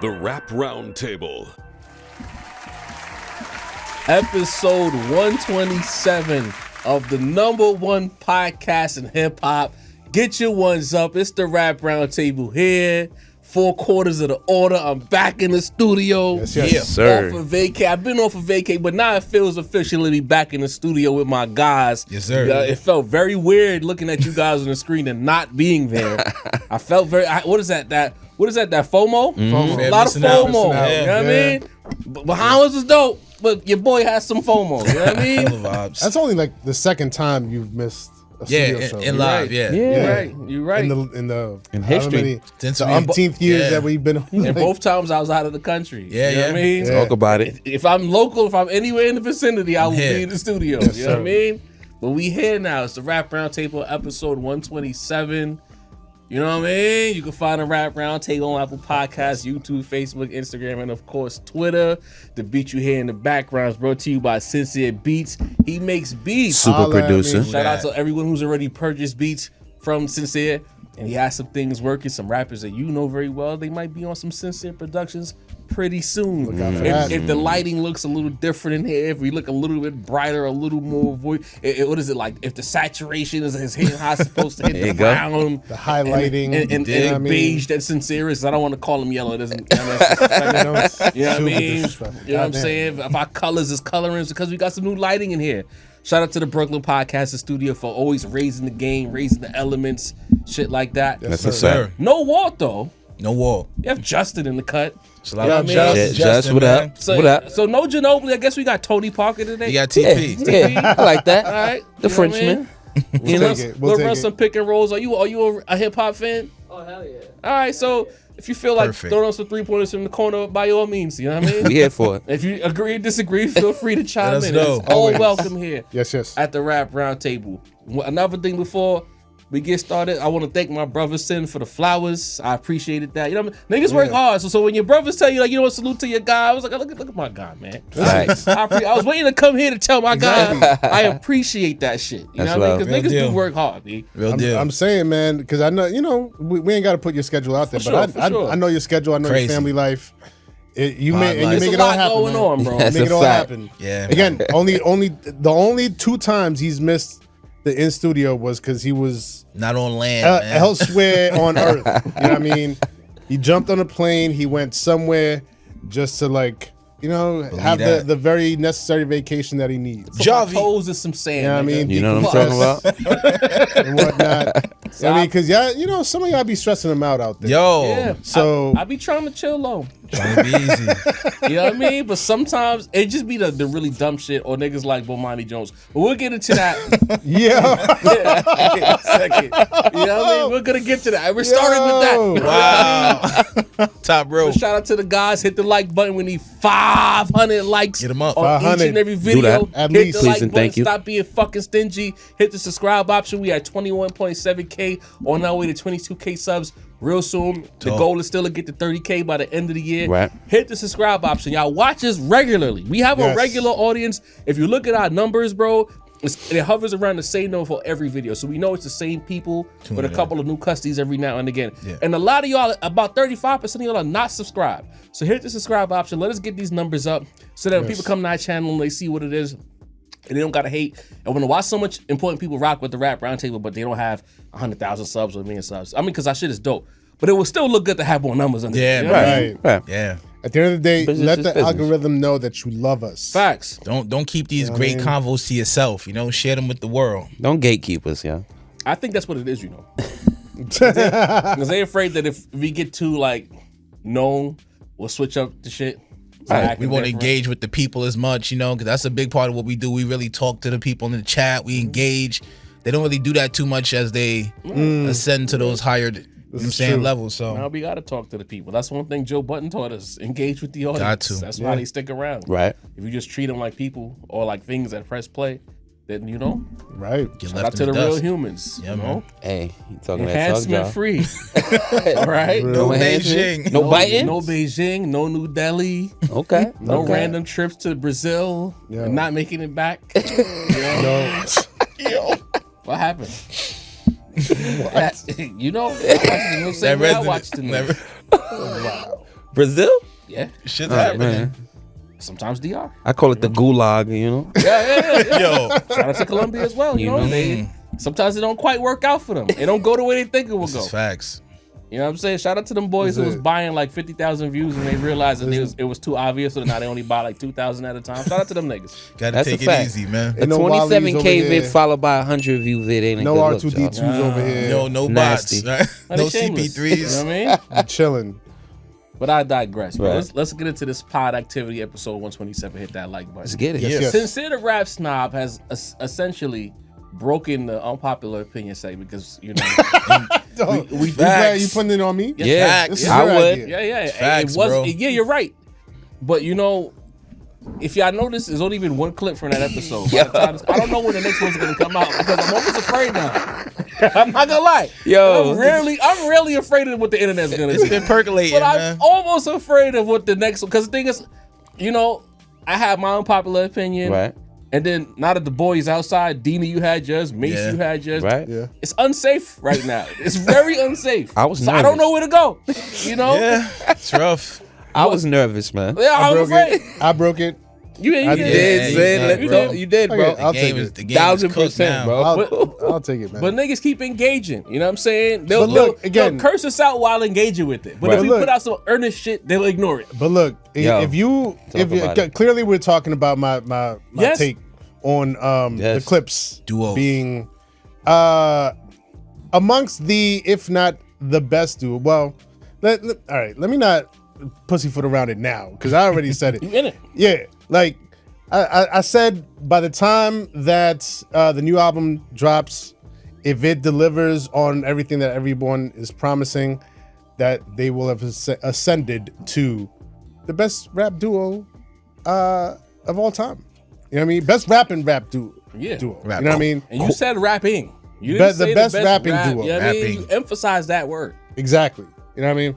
The Rap Roundtable. Episode 127 of the #1 podcast in hip hop. Get your ones up. It's the Rap Roundtable here. 4 quarters of the order. I'm back in the studio. Yes, sir. Off of vacay. I've been off of vacay, but now it feels officially to be back in the studio with my guys. Yes, sir. It felt very weird looking at you guys on the screen and not being there. I felt very. What is that? What is that? That FOMO? FOMO. A lot of FOMO. You know what I Yeah. mean? Behind us was dope, but your boy has some FOMO. You know what I mean? Vibes. That's only like the second time you've missed a studio show. in live, You're right. You're right. In history. The umpteenth years that we've been. And both times I was out of the country. You know what I mean? Yeah. Talk about it. If I'm local, if I'm anywhere in the vicinity, I will be in the studio. Yes, you know what I sir. mean? But we here now. It's the Rap Roundtable, episode 127. You know what I mean? You can find the Rap Roundtable on Apple Podcasts, YouTube, Facebook, Instagram, and of course Twitter. The beat you hear in the background is brought to you by Sincere Beats. He makes beats. Super Holla at producer. me. Shout out to everyone who's already purchased beats from Sincere. And he has some things working, some rappers that you know very well. They might be on some Sincere Productions pretty soon. Look out for that. If the lighting looks a little different in here, if we look a little bit brighter, a little more what is it like? If the saturation is hitting how it's supposed to hit the ground, The highlighting, and you know what I mean? beige that Sincere is. I don't want to call him yellow. It doesn't. You know what I Super mean? disrespectful. You know what I'm Goddamn. saying? If our colors is coloring, it's because we got some new lighting in here. Shout out to the Brooklyn Podcasting Studio for always raising the game, raising the elements, shit like that. Yes, That's sir. a sir. No Walt though. No wall. You have Justin in the cut. Shout out You know to what I mean? Justin, what man. up? So, What up? So no Ginobili. I guess we got Tony Parker today. You got Yeah, TP. yeah, I like that. All right. The You know what I Frenchman. mean? We'll We'll take it. We'll run take some it. pick and rolls. Are you a hip hop fan? Oh, hell yeah. All right. So if you feel like Perfect. throwing some 3-pointers from the corner, by all means, you know what I mean? We here for it. If you agree or disagree, feel free to chime us in. know. It's all Always. welcome here Yes, yes. at the Rap Roundtable. Another thing before we get started, I want to thank my brother Sin for the flowers. I appreciated that. You know what I mean? Niggas work hard. So when your brothers tell you, like, you know what, salute to your guy, I was like, look at my guy, man. Facts. I was waiting to come here to tell my guy I appreciate that shit. You That's know what I love. mean? Because Real niggas deal. do work hard, B. Real deal. I'm saying, man, because I know, we ain't got to put your schedule out there, For but sure, for sure. I know your schedule. I know Crazy. your family life. You Hard make life. it There's a all lot happen. going man. on, bro. That's Make a it all fact. happen. Yeah. Again, the only 2 times he's missed the in studio was because he was Not on land, man. elsewhere on Earth. You know what I mean? He jumped on a plane. He went somewhere just to have that. the very necessary vacation that he needs. Put my Javi. toes in some sand. You know what I nigga. mean? You know what I'm talking about? And whatnot. I mean, because some of y'all be stressing him out there. Yo. Yeah. So- I be trying to chill low. Trying to be easy. You know what I mean? But sometimes it just be the really dumb shit or niggas like Bomani Jones. But we'll get into that. Yeah. in a second. You know what I mean? We're gonna get to that. We're starting with that. Wow. Top row. Shout out to the guys. Hit the like button. We need 500 likes Get 'em up. on each 500. and every video. that. At Hit least. the Please like and button. thank you. Stop being fucking stingy. Hit the subscribe option. We at 21.7K on our way to 22K subs real soon. The Talk. goal is still to get to 30K by the end of the year. Right. Hit the subscribe option. Y'all watch us regularly. We have a Yes. regular audience. If you look at our numbers, bro, it hovers around the same number for every video. So we know it's the same people with a couple of new customers every now and again. Yeah. And a lot of y'all, about 35% of y'all are not subscribed. So hit the subscribe option. Let us get these numbers up so that when people come to our channel and they see what it is, and they don't gotta hate. And when I watch so much important people rock with the Rap Roundtable, but they don't have 100,000 subs or 1 million subs. I mean, because our shit is dope. But it will still look good to have more numbers under Yeah, it. You know what I mean? Right. Right. Yeah. At the end of the day, Business let is the business. algorithm know that you love us. Facts. Don't keep these great convos to yourself. Share them with the world. Don't gatekeep us, yo. I think that's what it is, you know. Because they afraid that if we get too, known, we'll switch up the shit. Right. We won't engage with the people as much, because that's a big part of what we do. We really talk to the people in the chat. We engage. They don't really do that too much as they ascend to those higher, is true. levels. Now So we gotta talk to the people. That's one thing Joe Button taught us. Engage with the audience. Got to. That's why they stick around. Right. If you just treat them like people or like things that press play, then Right. get shout out left to in the the real dust. humans. Yeah, you know? man. Hey, you talking that talk, Enhancement y'all. free. All right. No enhancement? Beijing. No biting? No Beijing, no New Delhi, Okay. no okay. random trips to Brazil Yeah. and not making it back. No. What happened? You know, I watched the news. That I watched the resident. news. Wow. Brazil? Yeah. Shit's Oh, happening. man. Sometimes DR. I call it the gulag, you know? Yeah. Yo, Shout out to Colombia as well. You know, sometimes it don't quite work out for them. It don't go the way they think it will this go. is facts. You know what I'm saying? Shout out to them boys who was buying like 50,000 views and they realized that it was too obvious, so now they only buy like 2,000 at a time. Shout out to them niggas. Gotta That's take a it it fact. easy, man. A Ain't no 27K Wallies vid over here. followed by 100 view vid ain't a No good R2D2s look, y'all. over here. No Nasty. bots. Right? Like, No they shameless. CP3s. You know what I mean? Chilling. But I digress. Bro. Right. Let's get into this pod activity episode 127. Hit that like button. Let's get it. Yes. Sincere the Rap Snob has essentially broken the unpopular opinion segment because, you know, We glad you putting it on me? Yeah, This is I your would. idea. yeah. Facts, it was, bro. yeah, you're right. But, you know, if y'all notice, there's only been one clip from that episode. By the time I don't know when the next one's going to come out because I'm almost afraid now. I'm not going to lie. Yo. I'm really afraid of what the internet's going to It's do. been percolating, But I'm man. almost afraid of what the next one, because the thing is, you know, I have my unpopular opinion. Right. And then now that the boys outside, Dina, you had yours, Mace, Yeah. you had yours. Right? Yeah. It's unsafe right now. It's very unsafe. I was so I don't nervous. know where to go. You know? Yeah, it's rough. I was nervous, man. Yeah, I I'm broke afraid. it. I broke it. You I did. did, son. You Bro. did. You did, bro. Okay, I'll take it. The game is cooked 1000%, now. bro. I'll take it, man. But niggas keep engaging. You know what I'm saying? They'll, But look, they'll again- curse us out while engaging with it. But Right. if we Look. put out some earnest shit, they'll ignore it. But look, Yo, if you about it. clearly we're talking about my Yes. take on the Yes. Clips Duo. being amongst the, if not the best duo. Well, all right, let me not pussyfoot around it now because I already said it. You in it? Yeah, like I said, by the time that the new album drops, if it delivers on everything that everyone is promising, that they will have ascended to the best rap duo of all time. You know what I mean? Best rap duo. Yeah. Duo. Rap. You know what I mean? And you said rapping. You Be- didn't the say best rapping rap. duo. You know what I mean? Rapping. You emphasize that word. Exactly. You know what I mean?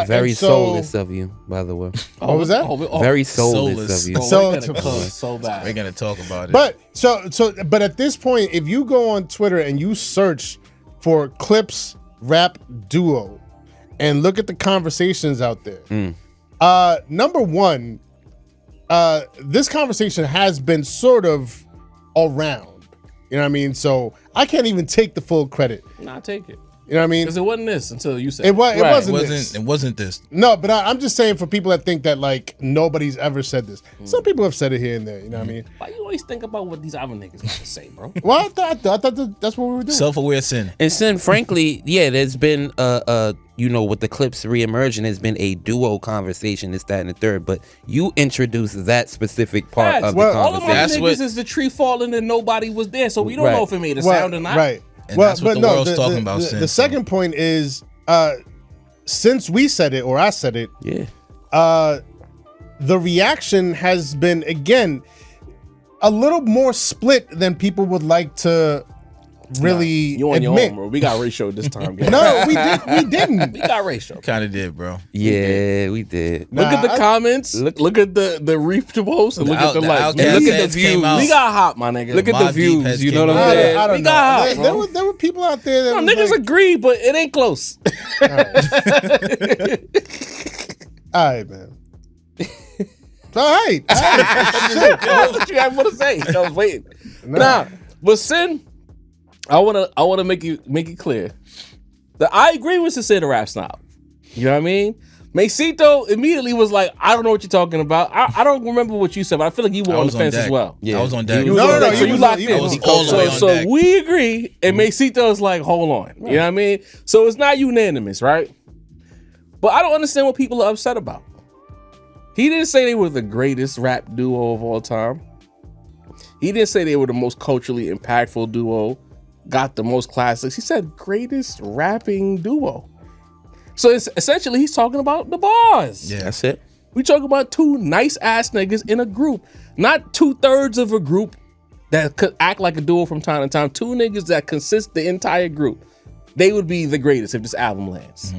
Very and so- soulless of you, by the way. What was that? Very soulless Soulless. of you. So- we're gonna close so bad. We're gonna talk about it. But at this point, if you go on Twitter and you search for Clips rap duo and look at the conversations out there, number one, this conversation has been sort of around. You know what I mean? So I can't even take the full credit. Nah, take it. You know what I mean? Because it wasn't this until you said It wasn't. Right. This. It wasn't this. No, but I'm just saying for people that think that like nobody's ever said this. Some people have said it here and there. You know what I mean? Why you always think about what these other niggas got to say, bro? Well, I thought that's what we were doing. Self-aware sin. And then, frankly, yeah, there's been you know, with the Clips reemerging, there's been a duo conversation, this, that, and the third. But you introduced that specific part Facts. of Well, the All of my conversation. niggas is the tree falling and nobody was there, so we don't Right. know if it made a sound or not. Right. And that's what the world's talking about The since, second point is, since we said it or I said it, Yeah. the reaction has been again a little more split than people would like to really You on your admit. own, bro. We got ratio this time, gang. No, we didn't. We got ratio. Kind of did, bro. Yeah, we did. Look at the I- comments. Look at the reef posts and look at the likes. Outcast Look at the heads came views. out. We got hot, my nigga. Look at the Mobb Deep views. heads You know came what I'm out. saying? I don't We know. got hot, bro. There were people out there that No, was niggas like, agree, but it ain't close. all right, man. All right. What you have more to say? I was waiting. Nah, but Sin, I wanna make it clear that I agree with Sincere the Rap Snob. You know what I mean? Masito immediately was like, I don't know what you're talking about. I don't remember what you said, but I feel like you were I on was the on fence deck. as well. Yeah. I was on deck. You was No, on no, deck, no, so he you was- locked he in. was all the way on So deck. we agree, and Masito's like, hold on. You know what I mean? So it's not unanimous, right? But I don't understand what people are upset about. He didn't say they were the greatest rap duo of all time. He didn't say they were the most culturally impactful duo, got the most classics. He said greatest rapping duo. So it's essentially he's talking about the bars. Yeah. That's it. We talk about two nice ass niggas in a group, not 2/3 of a group that could act like a duo from time to time. Two niggas that consist the entire group. They would be the greatest if this album lands.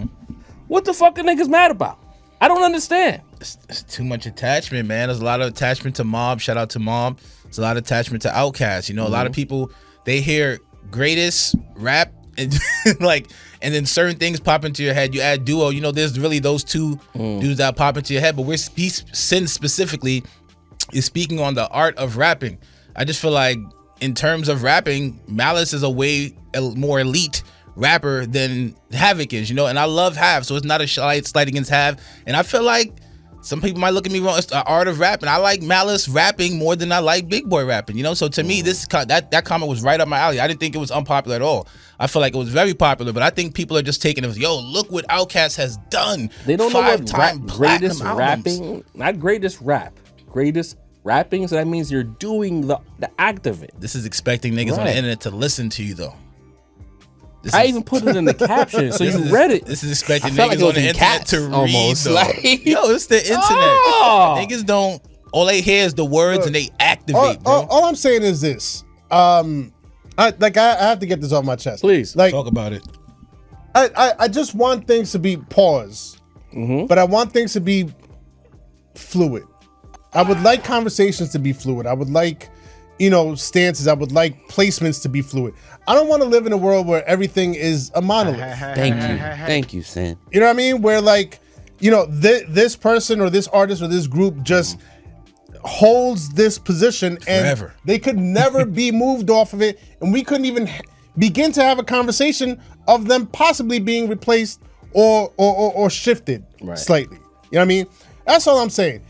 What the fuck are niggas mad about? I don't understand. It's too much attachment, man. There's a lot of attachment to Mob. Shout out to Mob. There's a lot of attachment to Outkast. You know, a lot of people, they hear greatest rap and like, and then certain things pop into your head. You add duo, you know, there's really those two dudes that pop into your head. But Sin specifically is speaking on the art of rapping. I just feel like in terms of rapping, Malice is a way more elite rapper than Havoc is, you know. And I love Hav, so it's not a slight against Hav. And I feel like some people might look at me wrong. It's the art of rapping. I like Malice rapping more than I like Big Boy rapping, you know. So to me, that comment was right up my alley. I didn't think it was unpopular at all. I feel like it was very popular, but I think people are just taking it as, yo, look what Outkast has done. They don't know what greatest rapping, not greatest rap, greatest rapping. So that means you're doing the act of it. This is expecting niggas on the internet to listen to you, though. I even put it in the caption, so you read it. This is expecting niggas on the internet to read, though. Like, yo, it's the internet. Niggas don't. All they hear is the words and they activate, bro. All I'm saying is this. I have to get this off my chest. Please. Like, talk about it. I just want things to be paused, but I want things to be fluid. I would like conversations to be fluid. I would like, you know, stances. I would like placements to be fluid. I don't want to live in a world where everything is a monolith. Thank you, Sin. You know what I mean? Where, like, you know, this person or this artist or this group just holds this position forever, and they could never be moved off of it, and we couldn't even begin to have a conversation of them possibly being replaced or shifted slightly. You know what I mean? That's all I'm saying.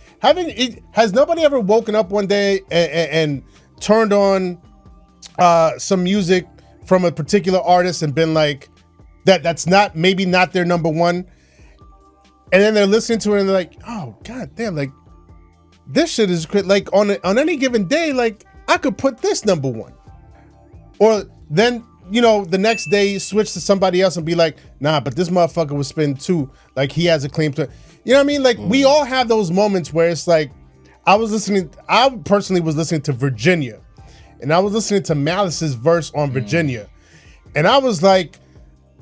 Has nobody ever woken up one day and turned on some music from a particular artist and been like, that's maybe not their number one, and then they're listening to it and they're like, oh god damn, like this shit is like on any given day, like I could put this number one. Or then, you know, the next day switch to somebody else and be like, nah, but this motherfucker was spin too. Like he has a claim to, you know what I mean? Like we all have those moments where it's like, I personally was listening to Virginia, and I was listening to Malice's verse on Virginia, and I was like,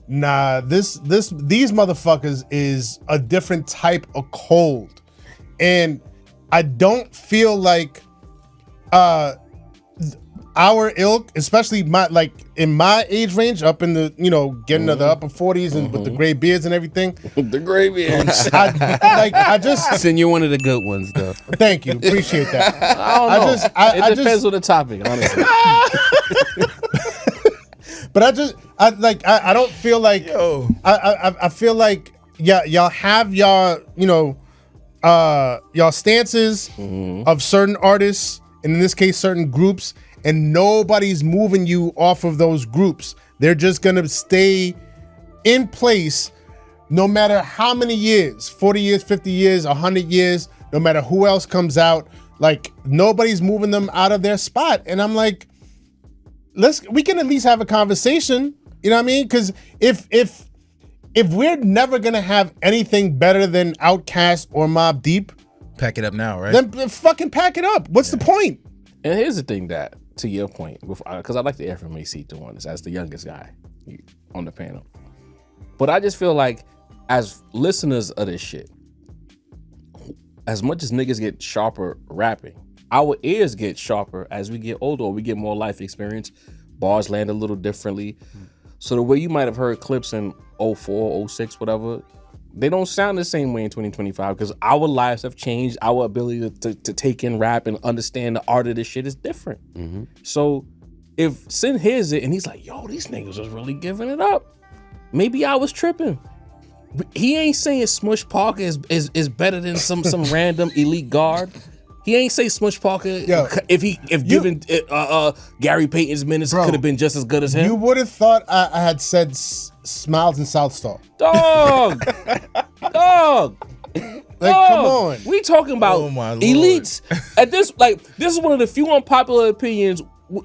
nah, these motherfuckers is a different type of cold. And I don't feel like our ilk, especially in my age range, up in the, you know, getting to the upper 40s and with the gray beards and everything. The gray beards. Sin, you're one of the good ones, though. Thank you, appreciate that. I don't know. It depends on the topic, honestly. But I don't feel like, I feel like y'all have y'all, you know, y'all stances of certain artists, and in this case certain groups, and nobody's moving you off of those groups. They're just gonna stay in place no matter how many years, 40 years, 50 years, 100 years, no matter who else comes out. Like nobody's moving them out of their spot. And I'm like, we can at least have a conversation, you know what I mean? Because if we're never gonna have anything better than Outkast or Mobb Deep, pack it up now, right? Then fucking pack it up. What's the point? And here's the thing, that to your point, because I like to hear from Mase to on this as the youngest guy on the panel, but I just feel like as listeners of this shit, as much as niggas get sharper rapping, our ears get sharper as we get older, or we get more life experience. Bars land a little differently. So the way you might have heard clips in 04, 06, whatever, they don't sound the same way in 2025 because our lives have changed. Our ability to take in rap and understand the art of this shit is different. So if Sin hears it and he's like, yo, these niggas was really giving it up, maybe I was tripping. He ain't saying Smush Parker is better than some random elite guard. He ain't say Smush Parker if given Gary Payton's minutes could have been just as good as him. You would have thought I had said Smiles and South Star. Dog. Like, come on. We talking about elites. At this, like, this is one of the few unpopular opinions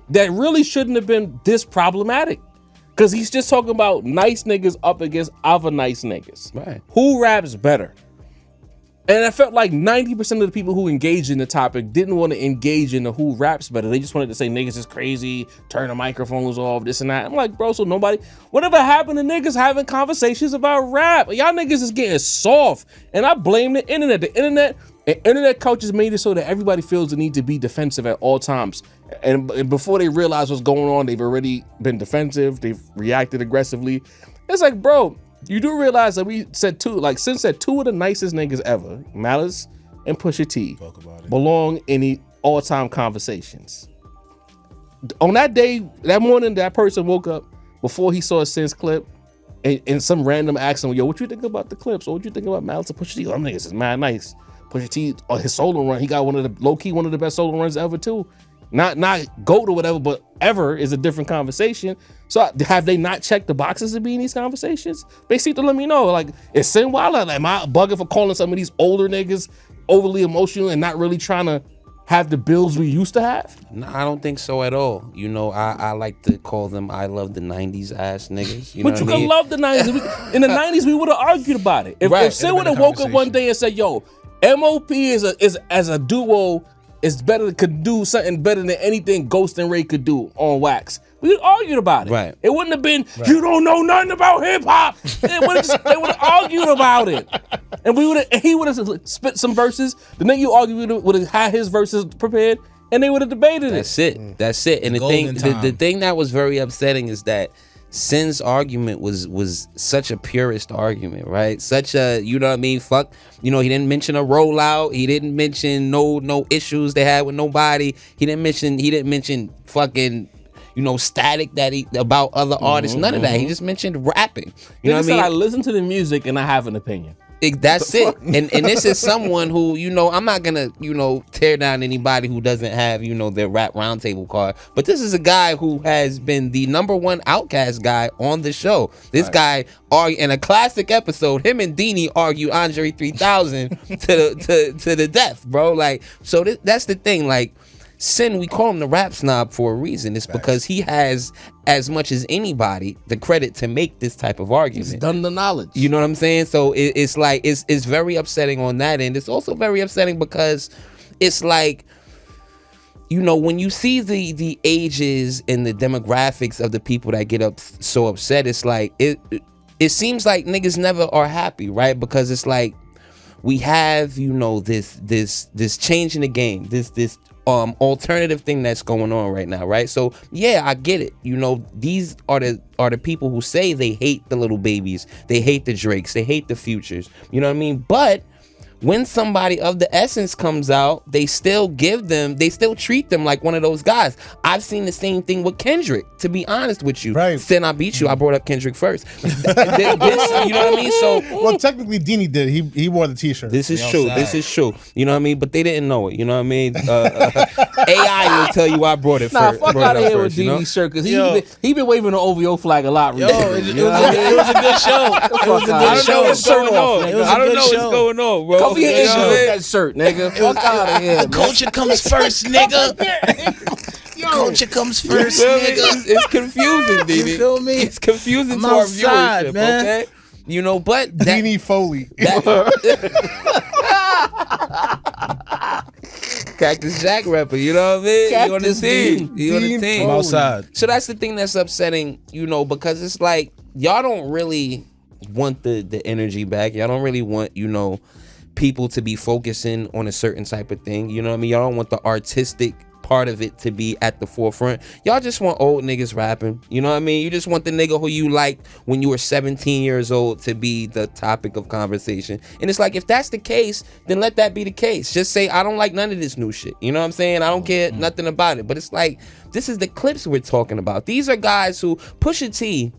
that really shouldn't have been this problematic. Because he's just talking about nice niggas up against other nice niggas. Right. Who raps better? And I felt like 90% of the people who engaged in the topic didn't want to engage in the who raps better. They just wanted to say niggas is crazy, turn the microphones off, this and that. I'm like, bro, so whatever happened to niggas having conversations about rap? Y'all niggas is getting soft. And I blame the internet. The internet And internet culture has made it so that everybody feels the need to be defensive at all times. And before they realize what's going on, they've already been defensive. They've reacted aggressively. It's like, bro, you do realize that we said Sin said two of the nicest niggas ever, Malice and Pusha T, belong in the all-time conversations. On that day, that morning, that person woke up before he saw a Sin's clip, and some random asking, yo, what you think about the clips? Or what you think about Malice and Pusha T? Them niggas is mad nice. Pusha T, his solo run, he got one of the best solo runs ever too. Not GOAT or whatever, but ever is a different conversation. So have they not checked the boxes to be in these conversations? They seem to let me know. Like, is Sin wild? Like, am I bugging for calling some of these older niggas overly emotional and not really trying to have the bills we used to have? No, I don't think so at all. You know, I like to call them I love the 90s ass niggas. You know But you what I mean? can love the 90s. In the 90s, we would have argued about it. If Sin would have woke up one day and said, yo, MOP is as a duo is better, could do something better than anything Ghost and Ray could do on Wax, we argued about it. Right. It wouldn't have been, you don't know nothing about hip hop. They would have argued about it. And he would have spit some verses. The nigga you argued would have had his verses prepared, and they would have debated it. That's it. And the thing that was very upsetting is that Sin's argument was such a purist argument, right? Such a, you know what I mean? Fuck, you know, he didn't mention a rollout. He didn't mention no issues they had with nobody. He didn't mention fucking, you know, static about other artists. None of that. He just mentioned rapping. You know what I mean? I listen to the music and I have an opinion. That's it. And this is someone who, you know, I'm not gonna, you know, tear down anybody who doesn't have, you know, their rap roundtable card. But this is a guy who has been the #1 Outcast guy on the show. This guy in a classic episode, him and Deanie argue Andre 3000 to the death, bro. Like, so that's the thing. Like, Sin, we call him the rap snob for a reason. It's because he has, as much as anybody, the credit to make this type of argument. He's done the knowledge. You know what I'm saying? So it's like, it's very upsetting on that end. It's also very upsetting because it's like, you know, when you see the ages and the demographics of the people that get so upset, it's like, it seems like niggas never are happy, right? Because it's like, we have, you know, this change in the game, this alternative thing that's going on right now, right? So yeah, I get it. You know, these are the people who say they hate the little babies, they hate the Drakes, they hate the Futures. You know what I mean? But when somebody of the essence comes out, they still treat them like one of those guys. I've seen the same thing with Kendrick, to be honest with you. Right. Then I beat you. I brought up Kendrick first. You know what I mean? So, well, technically, Deanie did. He wore the T-shirt. This is true. This is true. You know what I mean? But they didn't know it. You know what I mean? AI will tell you I brought it first. Fuck out of here with Deanie's shirt, because he been waving the OVO flag a lot recently. It was a good show. It was a good show. I don't know what's going on, bro. That shirt, nigga. Fuck out of here. Culture comes first, nigga. Culture comes first, nigga. It's confusing, Deanie. You feel me? It's confusing to our viewership, man. okay? You know, but Deanie Foley. Cactus Jack rapper, you know what I mean? You on the team. You on the team. I'm outside. So that's the thing that's upsetting, you know, because it's like, y'all don't really want the energy back. Y'all don't really want, you know, people to be focusing on a certain type of thing. You know what I mean? Y'all don't want the artistic part of it to be at the forefront. Y'all just want old niggas rapping. You know what I mean? You just want the nigga who you liked when you were 17 years old to be the topic of conversation. And it's like, if that's the case, then let that be the case. Just say, I don't like none of this new shit. You know what I'm saying? I don't care nothing about it. But it's like, this is the clips we're talking about. These are guys who Pusha T,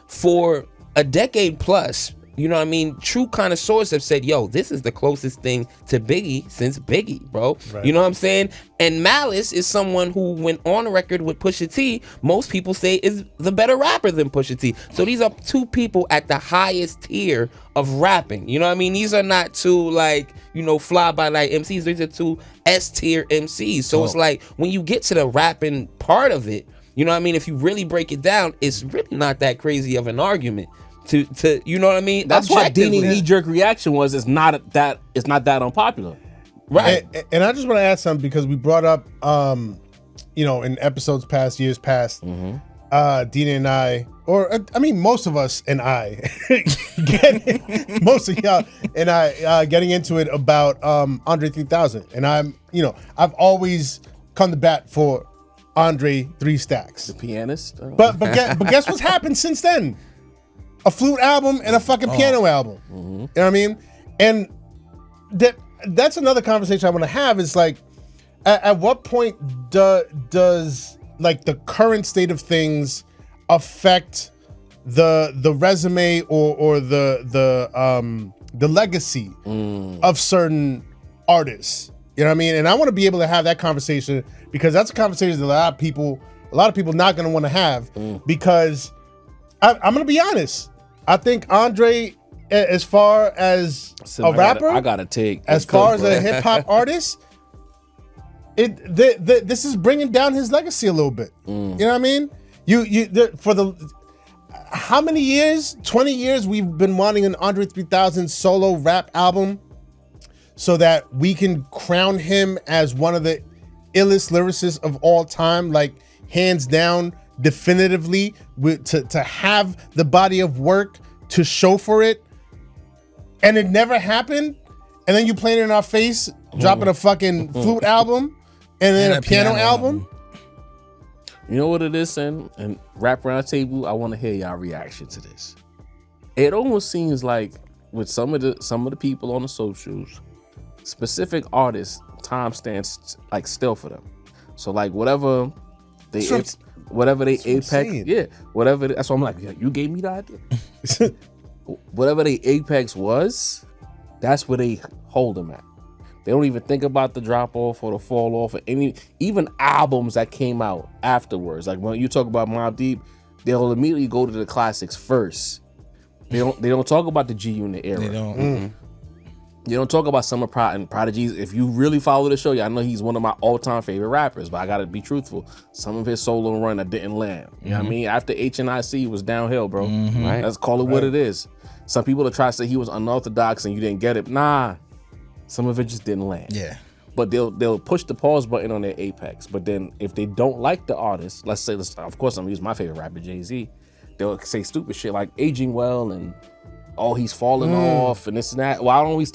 for a decade plus, you know what I mean, true connoisseurs have said, yo, this is the closest thing to Biggie since Biggie, bro. Right. You know what I'm saying? And Malice is someone who went on record with Pusha T, most people say is the better rapper than Pusha T. So these are two people at the highest tier of rapping. You know what I mean? These are not two, like, you know, fly-by-night MCs. These are two S-tier MCs. So it's like, when you get to the rapping part of it, you know what I mean, if you really break it down, it's really not that crazy of an argument. To you know what I mean? That's what Deanie's knee-jerk reaction was. It's not that unpopular, right? And I just want to add something, because we brought up, you know, in episodes past, years past, Deanie and I or I mean, most of us and I, most of y'all and I getting into it about Andre 3000, and I've always come to bat for Andre 3 Stacks. The pianist. Oh. But guess what's happened since then? A flute album and a fucking piano album. Mm-hmm. You know what I mean? And that's another conversation I want to have. Is like, at what point does like the current state of things affect the resume or the legacy of certain artists? You know what I mean? And I want to be able to have that conversation, because that's a conversation that a lot of people not going to want to have, because I'm going to be honest. I think Andre, as far as a rapper, I gotta take. as far as a hip hop artist, this is bringing down his legacy a little bit. You know what I mean? How many years? 20 years we've been wanting an Andre 3000 solo rap album, so that we can crown him as one of the illest lyricists of all time, like hands down, definitively, to have the body of work to show for it. And it never happened. And then you playing it in our face, dropping a fucking flute album and then a piano album. You know what it is, and Rap Roundtable, I want to hear y'all reaction to this. It almost seems like with some of the people on the socials, specific artists, time stands like still for them. So like whatever they apex, whatever. That's why I'm like, yeah, you gave me the idea. Whatever they apex was, that's where they hold them at. They don't even think about the drop off or the fall off or even albums that came out afterwards. Like when you talk about Mobb Deep, they'll immediately go to the classics first. They don't talk about the G Unit era. They don't. You don't talk about Summer Prodigies. If you really follow the show, I know he's one of my all-time favorite rappers, but I gotta be truthful. Some of his solo run that didn't land. You know what I mean? After HNIC was downhill, bro. Right? Let's call it what it is. Some people that try to say he was unorthodox and you didn't get it. Nah, some of it just didn't land. Yeah. But they'll push the pause button on their apex. But then if they don't like the artist, let's say, of course I'm gonna use my favorite rapper, Jay-Z, they'll say stupid shit like aging well and he's falling off and this and that. Why didn't we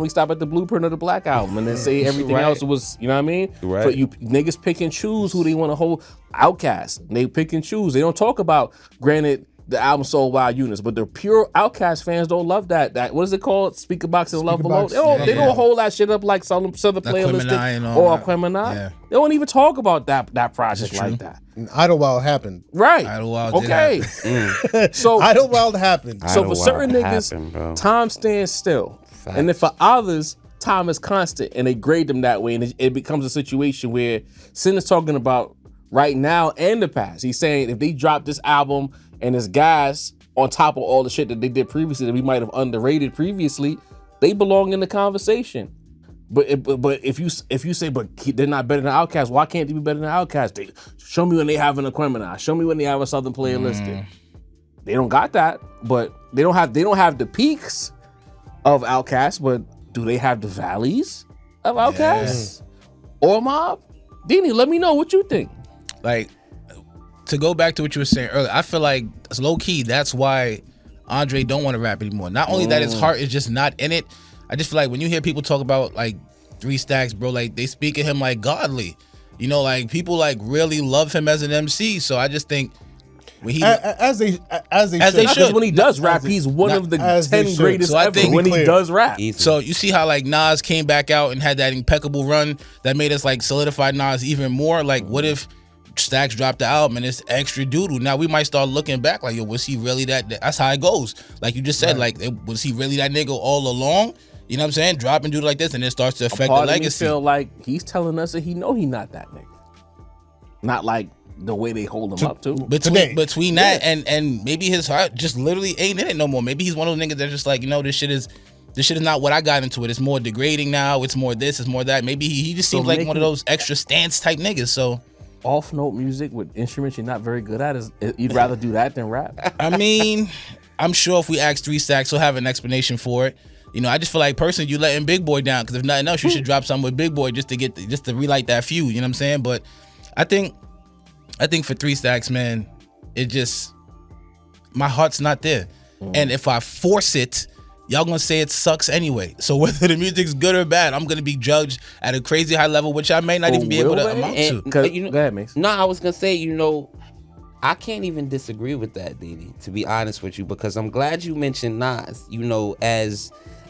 stop at the Blueprint of the Black Album and then say everything else was, you know what I mean? Right. But you niggas pick and choose who they want to hold. Outkast, they pick and choose. They don't talk about, granted, the album sold wild units, but the pure Outkast fans don't love that. What is it called? Speaker Box and Love Below. They don't hold that shit up like some other playlist or Aquemini. Yeah. They don't even talk about that project like that. Idlewild happened. Right. Idlewild did happen. So Idlewild happened. So for certain niggas, time stands still. Facts. And then for others, time is constant, and they grade them that way, and it becomes a situation where Sin is talking about right now and the past. He's saying if they drop this album and there's guys on top of all the shit that they did previously that we might have underrated previously, they belong in the conversation. But if you say, but they're not better than Outkast, why can't they be better than Outkast? Show me when they have an Aquemini. Show me when they have a Southern Playalistic. They don't got that, but they don't have the peaks of Outkast, but do they have the valleys of Outkast or Mob? Dini, let me know what you think. Like, to go back to what you were saying earlier, I feel like it's low key. That's why Andre don't want to rap anymore. Not only that his heart is just not in it. I just feel like when you hear people talk about like 3 Stacks, bro, like they speak of him like godly. You know, like people like really love him as an MC. So I just think when he as they should. Because when he does rap, he's one of the 10 greatest so ever when he does rap. So you see how like Nas came back out and had that impeccable run that made us like solidify Nas even more. Like what if Stacks dropped the album and it's extra doodle? Now we might start looking back like, yo, was he really that? That's how it goes. Like you just said, like was he really that nigga all along? You know what I'm saying? Dropping doodle like this and it starts to affect the legacy. I feel like he's telling us that he not that nigga. Not like the way they hold him up to. Between that and maybe his heart just literally ain't in it no more. Maybe he's one of those niggas that's just like, you know, this shit is not what I got into it. It's more degrading now. It's more this, it's more that. Maybe he just seems like one of those extra stance type niggas. So off-note music with instruments you're not very good at, you'd rather do that than rap? I mean, I'm sure if we ask 3 Stacks, he'll have an explanation for it. You know, I just feel like personally, you letting Big Boy down, because if nothing else, you should drop something with Big Boy just to relight that feud. You know what I'm saying? But I think for 3 Stacks, man, it just my heart's not there. And if I force it, y'all gonna say it sucks anyway. So whether the music's good or bad, I'm gonna be judged at a crazy high level, which I may not even be able to amount to. Go ahead, Mace. No, I was gonna say, I can't even disagree with that, Didi, to be honest with you, because I'm glad you mentioned Nas,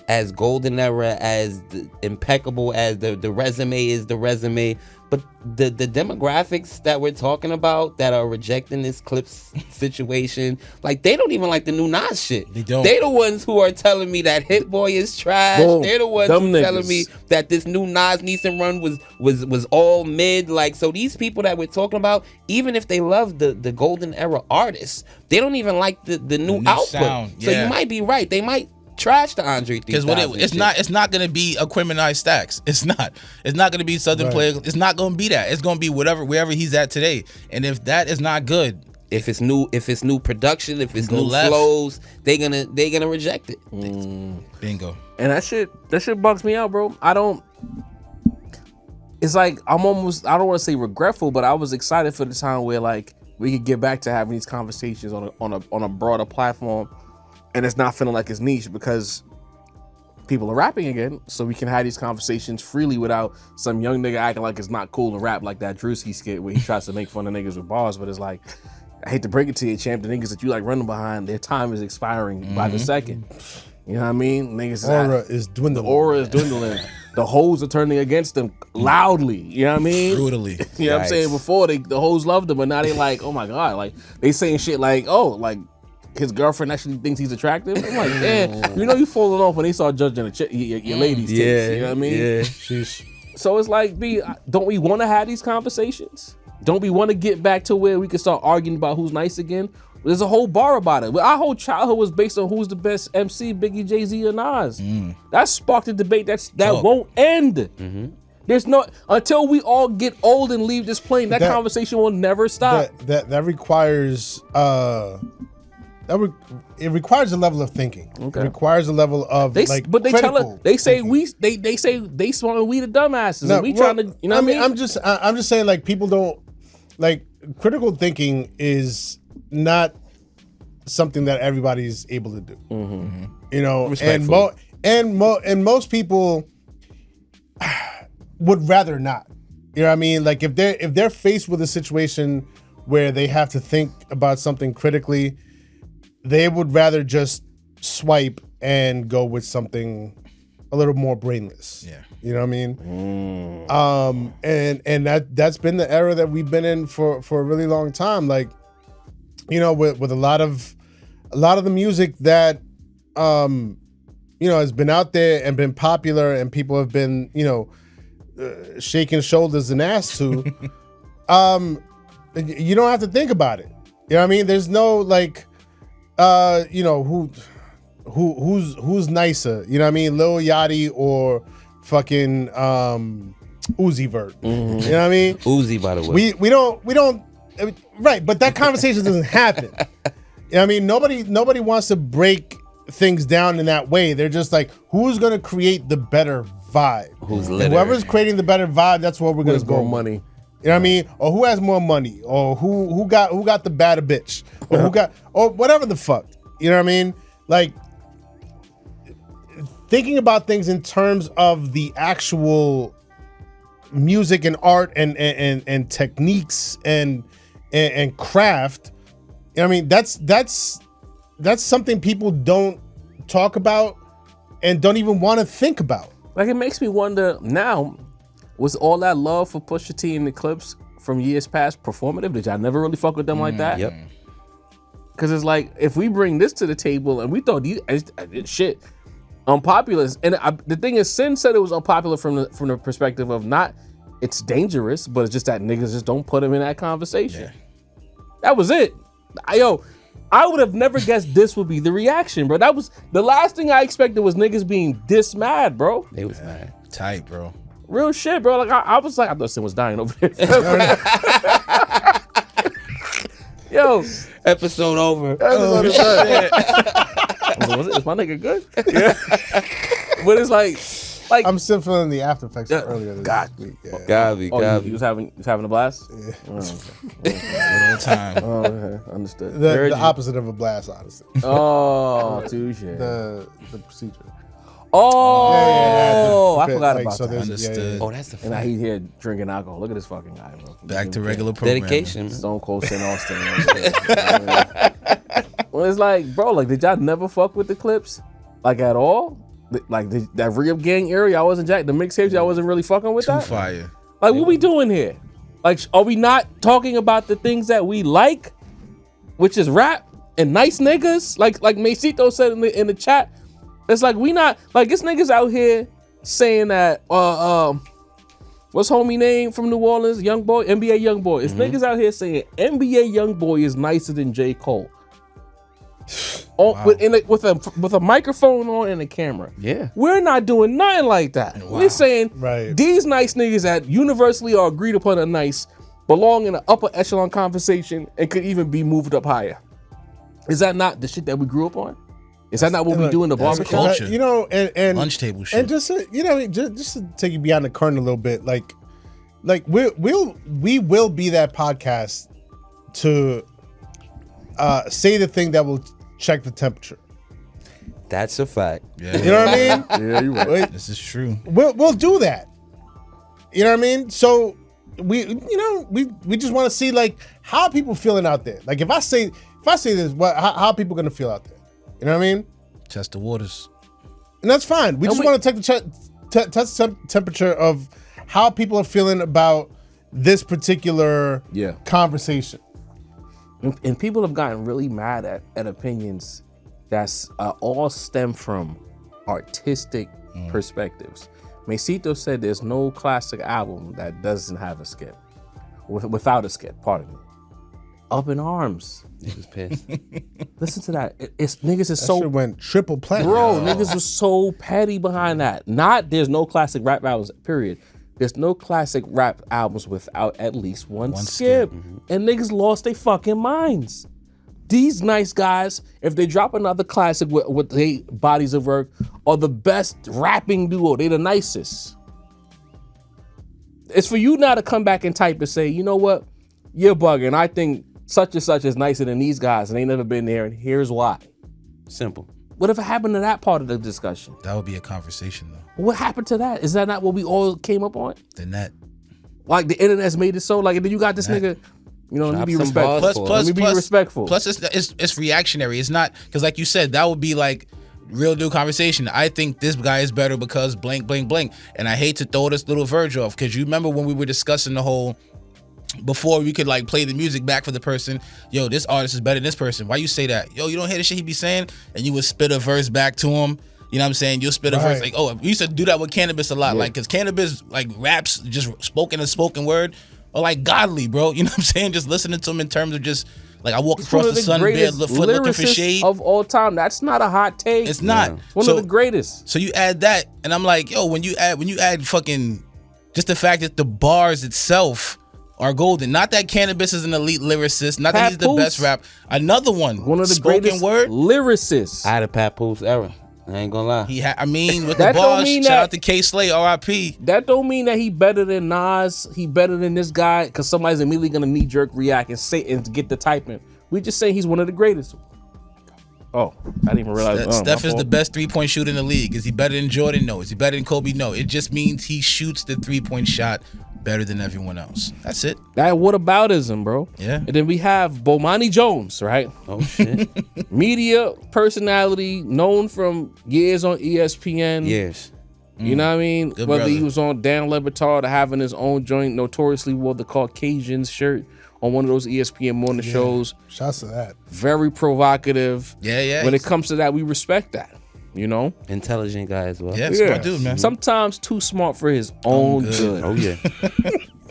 as golden era, as impeccable as the resume is the resume. But the demographics that we're talking about that are rejecting this Clips situation, like, they don't even like the new Nas shit. They don't. They the ones who are telling me that Hit Boy is trash. Boom. They're the ones Them who telling niggas. me that this new Nas Neeson run was all mid. Like, so these people that we're talking about, even if they love the golden era artists, they don't even like the new output. sound, So yeah. you might be right. They might trash the Andre 3000. Because it's not gonna be Aquemini Stacks. It's not gonna be Southern Player. It's not gonna be that. It's gonna be wherever he's at today. And if that is not good, If it's new production, if it's Go new left. flows, they gonna reject it. bingo. And that shit bugs me out, bro. It's like I don't want to say regretful, but I was excited for the time where, like, we could get back to having these conversations on a broader platform, and it's not feeling like it's niche because people are rapping again, so we can have these conversations freely without some young nigga acting like it's not cool to rap like that Drewski skit where he tries to make fun of niggas with bars. But it's like, I hate to break it to you, champ, the niggas that you like running behind, their time is expiring by the second. You know what I mean? Niggas Aura is dwindling. The aura is dwindling. The hoes are turning against them loudly. You know what I mean? Brutally. You know what I'm saying? Before the hoes loved him, but now they like, oh my God, like they saying shit like, oh, like his girlfriend actually thinks he's attractive. I'm like, damn, you falling off when they start judging your ladies' tits. You know what I mean? Yeah. Sheesh. So it's like, don't we want to have these conversations? Don't we want to get back to where we can start arguing about who's nice again? There's a whole bar about it. Our whole childhood was based on who's the best MC, Biggie, Jay-Z, or Nas. That sparked a debate that won't end. There's no, until we all get old and leave this plane, that conversation will never stop. That requires it requires a level of thinking. Okay. It requires a level of They say critical we thinking. they say they smoking we the dumbasses. No, And we trying to, you know what I mean? I'm just saying, like, people don't like critical thinking is not something that everybody's able to do. You know, and most people would rather not. You know what I mean? Like, if they're faced with a situation where they have to think about something critically, they would rather just swipe and go with something a little more brainless. Yeah. You know what I mean? And that's been the era that we've been in for a really long time. Like, you know, with a lot of the music that has been out there and been popular and people have been, shaking shoulders and ass to, you don't have to think about it. You know what I mean? There's no like, who's nicer? You know what I mean? Lil Yachty or fucking Uzi Vert. You know what I mean? Uzi, by the way. We don't right, but that conversation doesn't happen. You know what I mean? Nobody wants to break things down in that way. They're just like, who's gonna create the better vibe? Whoever's creating the better vibe, that's what we're gonna go. More money. You know what I mean? Or who has more money? Or who got the badder bitch? Or or whatever the fuck. You know what I mean? Like, thinking about things in terms of the actual music and art and techniques and craft. You know what I mean? That's something people don't talk about and don't even want to think about. Like, it makes me wonder now, was all that love for Pusha T and the Clips from years past performative? Did y'all never really fuck with them like that? Yep. Because it's like, if we bring this to the table and we thought these shit unpopular, and the thing is, Sin said it was unpopular from the perspective of not it's dangerous, but it's just that niggas just don't put him in that conversation. Yeah. That was it. I would have never guessed this would be the reaction, bro. That was the last thing I expected was niggas being this mad, bro. They was mad. Tight, bro. Real shit, bro. Like I was like, I thought Sin was dying over there. Yo, Episode over. is my nigga good? Yeah. But it's like, Like, I'm still feeling the after effects from earlier this week. Yeah. Gavi. you was having a blast? Yeah. Good old time. Oh, okay. Understood. The opposite of a blast, honestly. Oh, touche. The procedure. Oh, I forgot about that. Understood. Oh, that's the And now he's here drinking alcohol. Look at this fucking guy, bro. Back to regular programming. dedication. Stone Cold St. Austin. Well, it's like, bro, like, did y'all never fuck with the clips? Like, at all? Like, that Rib Gang area, y'all wasn't the mixtapes, y'all wasn't really fucking with Too that? fire. Like, what we doing here? Like, are we not talking about the things that we like, which is rap and nice niggas? Like Masito said in the chat, it's like we not, like, it's niggas out here saying that, what's homie name from New Orleans? Young Boy, NBA Young Boy. It's niggas out here saying NBA Young Boy is nicer than J. Cole. With a microphone on and a camera. Yeah. We're not doing nothing like that. We're saying these nice niggas that universally are agreed upon are nice belong in an upper echelon conversation and could even be moved up higher. Is that not the shit that we grew up on? Is that not what we do in the barbershop? culture. You know, and Lunch table shit. and just just to take you beyond the curtain a little bit, like we will be that podcast to say the thing that will check the temperature. That's a fact. Yeah. You know what I mean? Yeah, you're right. This is true. We'll do that. You know what I mean? So we just want to see like how people feeling out there. Like if I say this, how people gonna feel out there? You know what I mean? Test the waters. And that's fine. We just want to take the test temperature of how people are feeling about this particular conversation. And people have gotten really mad at opinions that's all stem from artistic perspectives. Masito said there's no classic album that doesn't have a skip. Without a skip, pardon me. Up in Arms. Niggas pissed. Listen to that. Niggas is That so shit went triple platinum. bro. Niggas was so petty behind that. Not there's no classic rap albums. Period. There's no classic rap albums without at least one skip. And niggas lost their fucking minds. These nice guys, if they drop another classic with their bodies of work, are the best rapping duo. They the nicest. It's for you now to come back and type and say, you know what? You're bugging. I think such and such is nicer than these guys, and they never been there, and here's why. Simple. Whatever happened to that part of the discussion? That would be a conversation though. What happened to that? Is that not what we all came up on? The net. Like the internet's made it so. Like, and then you got this nigga. You know, let me be respectful. Let me be respectful. Plus, it's reactionary. It's not because, like you said, that would be like real deal conversation. I think this guy is better because blank, blank, blank. And I hate to throw this little verge off because you remember when we were discussing the whole. Before we could like play the music back for the person, yo, this artist is better than this person. Why you say that? Yo, you don't hear the shit he be saying? And you would spit a verse back to him. You know what I'm saying? You'll spit a verse like, oh, we used to do that with Cannabis a lot. Like, cause Cannabis like raps just spoken word or like godly, bro. You know what I'm saying? Just listening to him in terms of just like I walk across the sun barefoot looking for shade. Of all time. That's not a hot take. It's not. It's one of the greatest. So you add that, and I'm like, yo, when you add fucking just the fact that the bars itself are golden. Not that Cannabis is an elite lyricist. Not that he's the best rap. Another one of the spoken greatest word lyricists. I had a Papoose era. I ain't gonna lie. With the bars, shout out to K Slay, R.I.P. That don't mean that he better than Nas. He better than this guy because somebody's immediately gonna knee jerk react and say and get the typing. We just say he's one of the greatest. Oh, I didn't even realize. Steph is the best 3-point shooter in the league. Is he better than Jordan? No. Is he better than Kobe? No. It just means he shoots the 3-point shot better than everyone else. That's it. That whataboutism, bro. Yeah. And then we have Bomani Jones, right? Oh shit. Media personality known from years on ESPN. Years. You know what I mean? Good Whether brother. he was on Dan Le Batard or having his own joint, notoriously wore the Caucasians shirt on one of those ESPN morning shows. Shouts to that. Very provocative. Yeah. When it comes to that, we respect that. You know? Intelligent guy as well. Yeah, smart dude, man. Sometimes too smart for his own good. Oh yeah.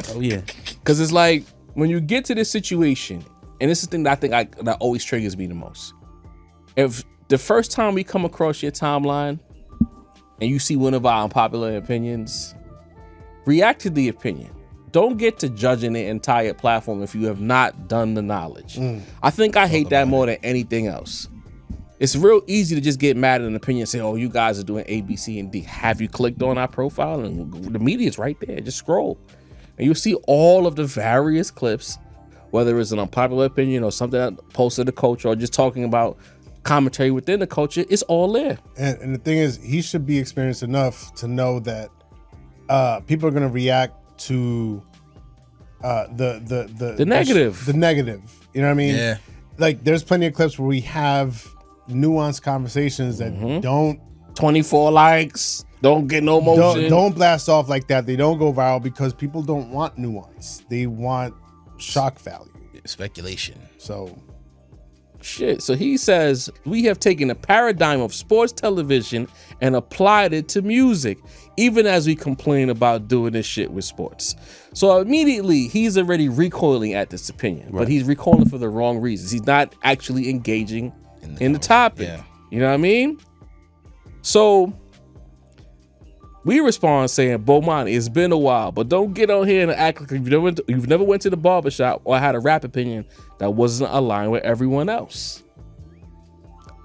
Oh yeah. Because it's like, when you get to this situation, and this is the thing that I think that always triggers me the most. If the first time we come across your timeline and you see one of our unpopular opinions, react to the opinion. Don't get to judging the entire platform if you have not done the knowledge. I think I hate that more than anything else. It's real easy to just get mad at an opinion and say, oh, you guys are doing A, B, C, and D. Have you clicked on our profile? And the media's right there. Just scroll. And you'll see all of the various clips, whether it's an unpopular opinion or something that posted the culture or just talking about commentary within the culture. It's all there. And the thing is, he should be experienced enough to know that people are going to react to the negative. The negative. You know what I mean? Yeah. Like, there's plenty of clips where we have nuanced conversations that don't 24 likes, don't get no motion. Don't blast off like that. They don't go viral because people don't want nuance. They want shock value. Speculation. So Shit. So he says, we have taken a paradigm of sports television and applied it to music, even as we complain about doing this shit with sports. So immediately he's already recoiling at this opinion, but he's recoiling for the wrong reasons. He's not actually engaging in the topic. Yeah. You know what I mean? So we respond saying, Bomani, it's been a while, but don't get on here and act like you've never went to the barbershop or had a rap opinion that wasn't aligned with everyone else.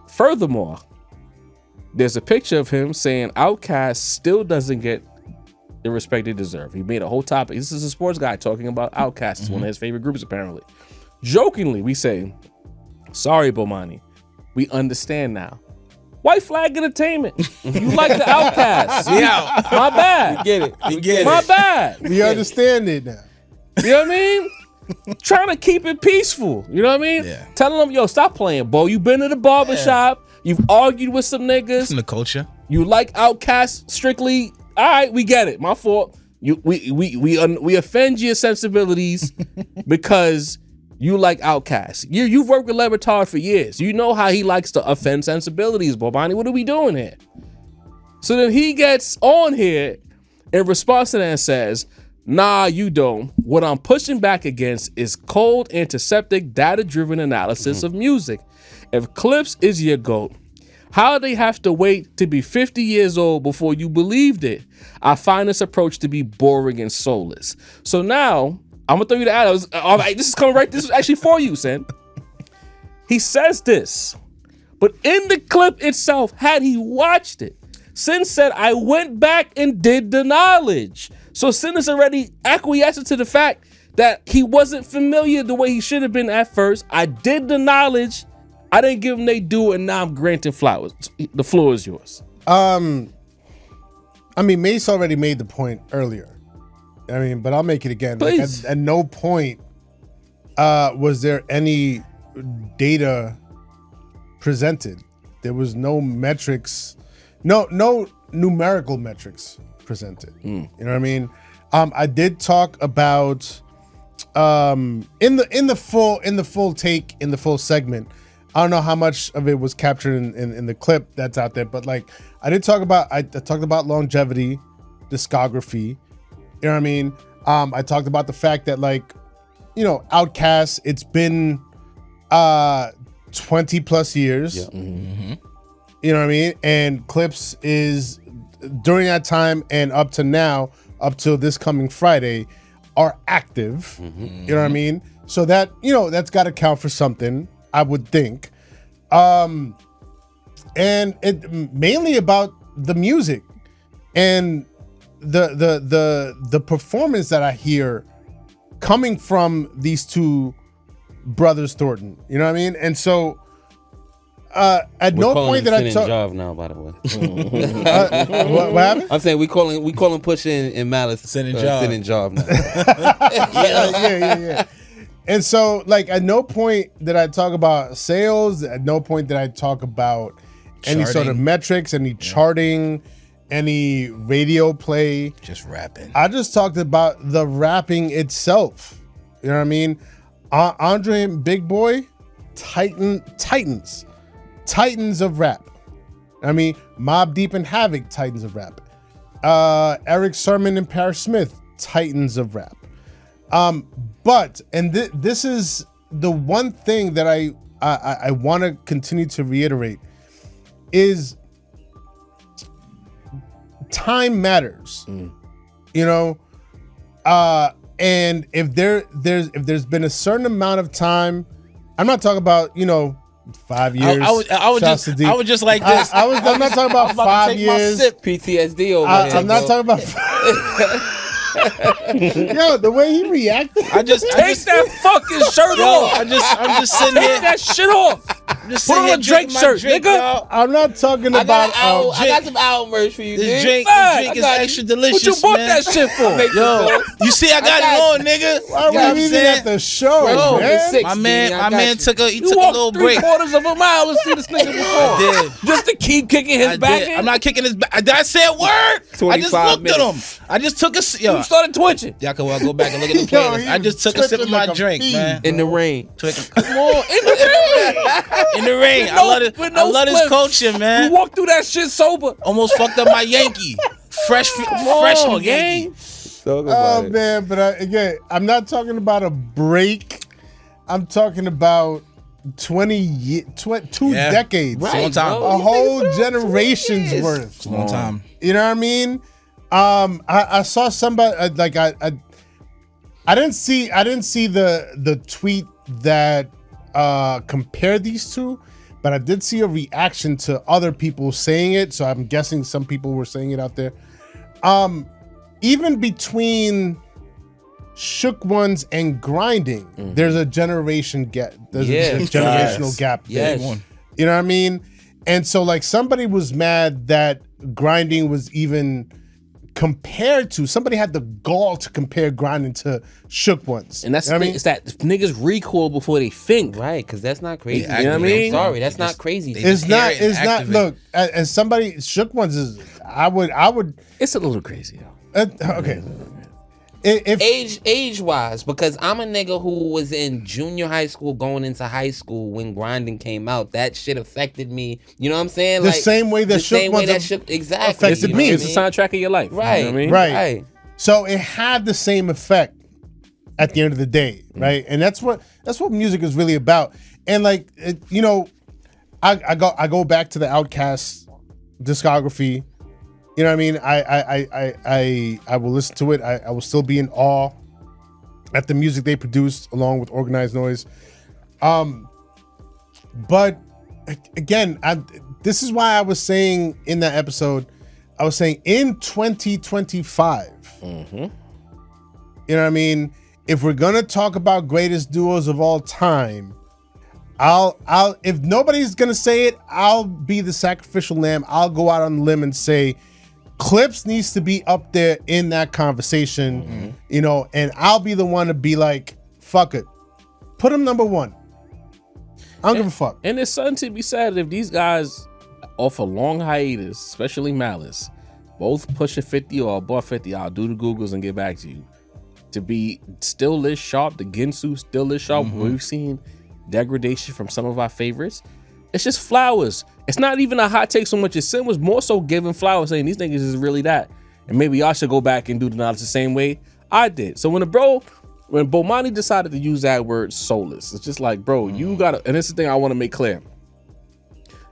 Furthermore, there's a picture of him saying Outkast still doesn't get the respect they deserve. He made a whole topic. This is a sports guy talking about Outkast. It's one of his favorite groups, apparently. Jokingly, we say, sorry, Bomani, we understand now. White Flag Entertainment. You like the Outkast. Yeah. My bad. Get it. You get My it. bad. we understand it now. You know what I mean? Trying to keep it peaceful. You know what I mean? Yeah. Telling them, yo, stop playing, Bo. You been to the barbershop. You've argued with some niggas. In the culture. You like Outkast strictly. All right, we get it. My fault. We offend your sensibilities because you like Outkast. You've worked with Le Batard for years. You know how he likes to offend sensibilities, Bobani. What are we doing here? So then he gets on here in response to that and says, nah, you don't. What I'm pushing back against is cold, antiseptic, data-driven analysis of music. If Clips is your GOAT, how they have to wait to be 50 years old before you believed it? I find this approach to be boring and soulless. So now, I'm gonna throw you the ad. All right, this is coming right. This is actually for you, Sen. He says this, but in the clip itself, had he watched it, Sin said, I went back and did the knowledge. So Sin is already acquiescing to the fact that he wasn't familiar the way he should have been at first. I did the knowledge. I didn't give them they due, and now I'm granting flowers. The floor is yours. I mean, Mase already made the point earlier. I mean, but I'll make it again. Like, Please. at no point was there any data presented. There was no metrics, no numerical metrics presented. You know what I mean? I did talk about in the full take, in the full segment. I don't know how much of it was captured in the clip that's out there, but like I talked about longevity, discography. You know what I mean? I talked about the fact that, like, you know, Outkast, it's been 20 plus years. Yeah. Mm-hmm. You know what I mean? And Clips is during that time and up to now, up till this coming Friday, are active. You know what I mean? So that, you know, that's got to count for something, I would think. And it mainly about the music and the performance that I hear coming from these two brothers Thornton. You know what I mean? And so at no point did I talk. Job now, by the way. What happened? I'm saying we calling Pusha and Malice Sin and Job. Sin and Job now. Yeah. And so, like, at no point did I talk about sales. At no point did I talk about any sort of Charting. metrics, any charting, any radio play. Just rapping. I just talked about the rapping itself. You know what I mean? Andre and Big Boy, titans of rap. I mean, Mobb Deep and Havoc, titans of rap. Eric Sermon and Paris Smith, titans of rap. But this is the one thing that I want to continue to reiterate is time matters. You know, and if there's been a certain amount of time, I'm not talking about, you know, 5 years. I would Shouts to D. just like this. I'm not talking about 5 years. PTSD over there. I'm not talking about. Yo, the way he reacted. I just Take that fucking shirt off. I'm just sitting Take here. that shit off. Just Put sitting on here a Drake drinking my shirt, drink, nigga. y'all. I'm not talking I about. got some owl merch for you, This dude. drink Facts. is I got extra What delicious, you bought man. that shit for? Yo, you see, I got it on, nigga. Why were we even at the show, Bro, man? six, My Beanie, I man got you. took a You little walked break. 3/4 of a mile to see this nigga before. I did. Just to keep kicking his I back did. in. I'm not kicking his back. I said word. I just 25 looked at him. I just took a yo. You started twitching. Y'all can well go back and look at the Yo, playlist. he I just took a sip of twitching my like a drink, fiend, man. In the rain. Come on, in the rain. In the rain. With I love it. with I love this spliff. culture, You man. walked through that shit sober. Almost fucked up my Yankee. Fresh on, Yankee. gang. Talk about Oh it. man, but again, I'm not talking about a break. I'm talking about 2 Yeah. decades, Right, long time. bro. a These whole niggas been on 2 generation's years. worth. It's a long time. You know what I mean? I saw somebody like I didn't see the tweet that compared these two, but I did see a reaction to other people saying it. So I'm guessing some people were saying it out there. Even between Shook Ones and Grinding, there's a generation gap. There's Yes. a generational gap. there. Yes. You know what I mean? And so like somebody was mad that Grinding was even compared to, somebody had the gall to compare Grinding to Shook Ones. And that's You know the what thing, it's that niggas recoil before they think. Right, because that's not crazy. Yeah, You know what I mean? I'm sorry, that's They not just- crazy. they It's just hear not, it and it's not, activate. look, as somebody, Shook Ones is, I would, It's a little crazy, though. okay. If Age wise, because I'm a nigga who was in junior high school going into high school when Grinding came out. That shit affected me. You know what I'm saying? The same way that the Shook same way Ones that have Shook exactly. affected you know me. what It's I the mean? soundtrack of your life. Right. You know what I mean? Right. Right. So it had the same effect at the end of the day, right? And that's what music is really about. And like you know, I go back to the Outkast discography. You know what I mean? I will listen to it. I will still be in awe at the music they produced along with Organized Noise. But again, this is why I was saying in that episode, I was saying in 2025, you know what I mean? If we're gonna talk about greatest duos of all time, I'll if nobody's gonna say it, I'll be the sacrificial lamb. I'll go out on the limb and say Clips needs to be up there in that conversation, you know, and I'll be the one to be like, fuck it. Put him number one. I don't give a fuck. And there's something to be said if these guys off a long hiatus, especially Malice, both pushing 50 or above 50, I'll do the Googles and get back to you. To be still this sharp, the Ginsu still this sharp, we've seen degradation from some of our favorites. It's just flowers. It's not even a hot take so much as Sin was more so giving flowers, saying these niggas is really that. And maybe y'all should go back and do the knowledge the same way I did. So when Bomani decided to use that word soulless, it's just like, bro, you gotta, and this is the thing I wanna make clear.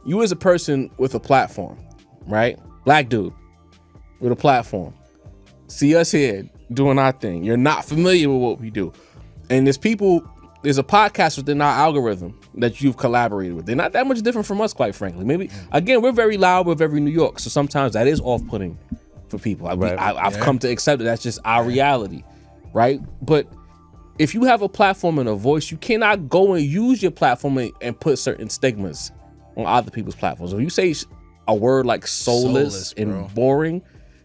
You as a person with a platform, right? Black dude with a platform. See us here doing our thing. You're not familiar with what we do. And there's a podcast within our algorithm that you've collaborated with. They're not that much different from us, quite frankly. Maybe, again, we're very loud, we're very New York. So sometimes that is off-putting for people. I've come to accept that that's just our reality, right? But if you have a platform and a voice, you cannot go and use your platform and put certain stigmas on other people's platforms. If you say a word like soulless Soulless, bro. and boring,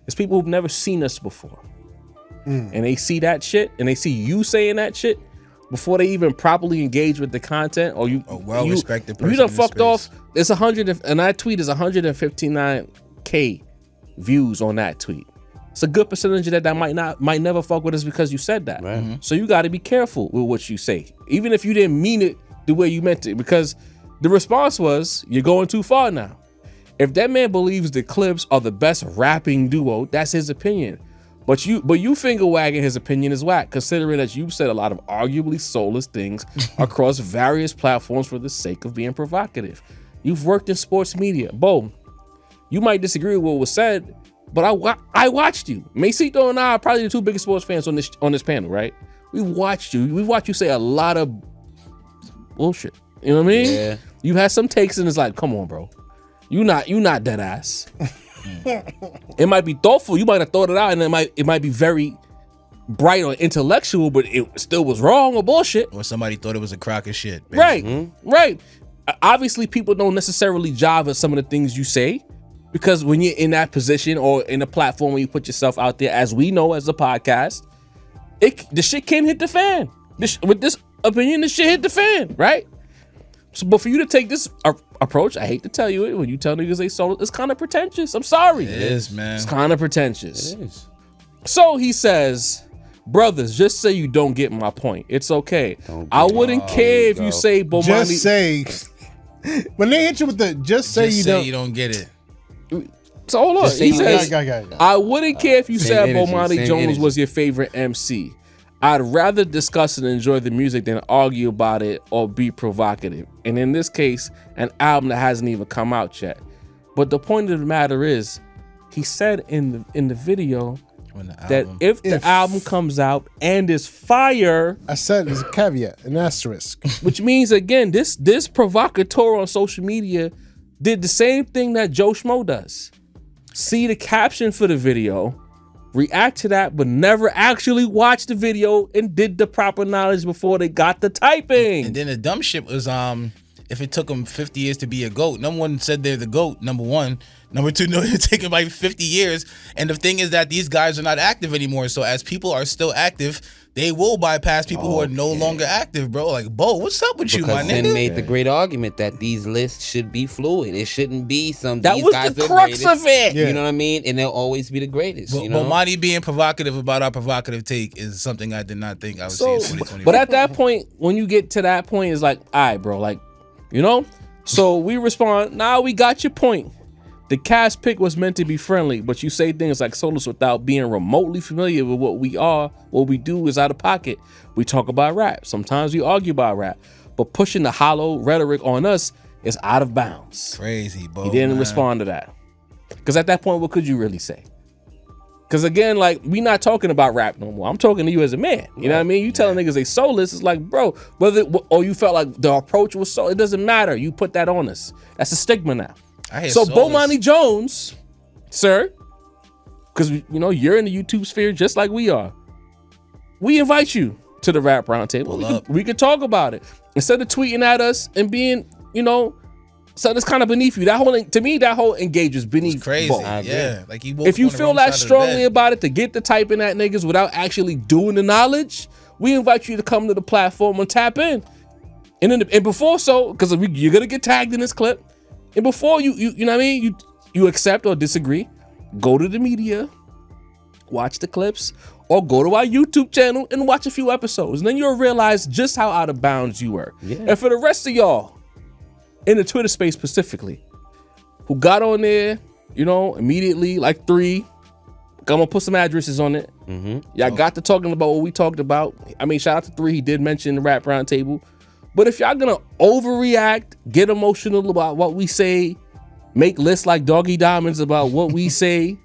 it's people who've never seen us before. And they see that shit and they see you saying that shit before they even properly engage with the content, or you A well-respected you person done in fucked space. off. It's 100 and that tweet is 159K views on that tweet. It's a good percentage of that might never fuck with us because you said that. Right. So you got to be careful with what you say, even if you didn't mean it the way you meant it, because the response was you're going too far now. If that man believes the Clips are the best rapping duo, that's his opinion. But you finger wagging his opinion is whack, considering that you've said a lot of arguably soulless things across various platforms for the sake of being provocative. You've worked in sports media. Bo, you might disagree with what was said, but I watched you. Macito and I are probably the two biggest sports fans on this panel, right? We watched you. We watched you say a lot of bullshit. You know what I mean? Yeah. You had some takes and it's like, come on, bro. You not dead ass. It might be thoughtful. You might have thought it out, and it might be very bright or intellectual, but it still was wrong or bullshit. Or somebody thought it was a crock of shit. Basically. Right, right. Obviously, people don't necessarily jive at some of the things you say, because when you're in that position or in a platform where you put yourself out there, as we know as a podcast, the shit can hit the fan. With this opinion, the shit hit the fan, right? So, but for you to take this approach, I hate to tell you it, when you tell niggas they sold, it's kind of pretentious. I'm sorry. It is, man. It's kind of pretentious. It is. So he says, brothers, just say you don't get my point. It's okay. I wouldn't care if you say Bomani. Just say. When they hit you with the just say you don't get it. So hold on. Just say He you says, got. I wouldn't care if you said energy, Bomani same Jones energy. was your favorite MC. I'd rather discuss and enjoy the music than argue about it or be provocative. And in this case, an album that hasn't even come out yet. But the point of the matter is, he said in the video that if the album comes out and is fire, I said there's a caveat, an asterisk. which means again, this provocateur on social media did the same thing that Joe Schmo does. See the caption for the video, react to that, but never actually watch the video and did the proper knowledge before they got the typing. And then the dumb shit was if it took them 50 years to be a GOAT, no one said they're the GOAT, number one. Number two, no, it's taken like 50 years. And the thing is that these guys are not active anymore. So as people are still active, they will bypass people who are no longer active, bro. Like, Bo, what's up with you, my Because Sin nigga? made the great argument that these lists should be fluid. It shouldn't be some. That these was guys the are crux greatest. of it. Yeah. You know what I mean? And they'll always be the greatest. But You know. Monty being provocative about our provocative take is something I did not think I would see in 2024. But at that point, when you get to that point, it's like, all right, bro, like, you know? So we respond, nah, we got your point. The cast pick was meant to be friendly, but you say things like Solus without being remotely familiar with what we are. What we do is out of pocket. We talk about rap. Sometimes we argue about rap. But pushing the hollow rhetoric on us is out of bounds. Crazy, Bo. He didn't man. respond to that. Because at that point, what could you really say? Because again, like, we not talking about rap no more. I'm talking to you as a man. You know what I mean? You telling niggas they soulless, it's like, bro, or you felt like the approach was so, it doesn't matter. You put that on us. That's a stigma now. I hear So soulless. Bomani Jones, sir, because you know you're in the YouTube sphere just like we are. We invite you to the Rap Roundtable. We could talk about it instead of tweeting at us and being, you know, so that's kind of beneath you. That whole, to me, that whole engage is beneath. It's crazy. Bo. Yeah, like he woke If you on the feel wrong that side of the strongly bed. about it, to get the typing at niggas without actually doing the knowledge, we invite you to come to the platform and tap in. And then, and before so, because you're gonna get tagged in this clip, and before you know what I mean, you accept or disagree, go to the media, watch the clips, or go to our YouTube channel and watch a few episodes, and then you'll realize just how out of bounds you were. Yeah. And for the rest of y'all, in the Twitter space specifically, who got on there, you know, immediately, like 3, I'm gonna put some addresses on it. Y'all got to talking about what we talked about. I mean, shout out to 3, he did mention the Rap Roundtable. But if y'all gonna overreact, get emotional about what we say, make lists like Doggy Diamonds about what we say,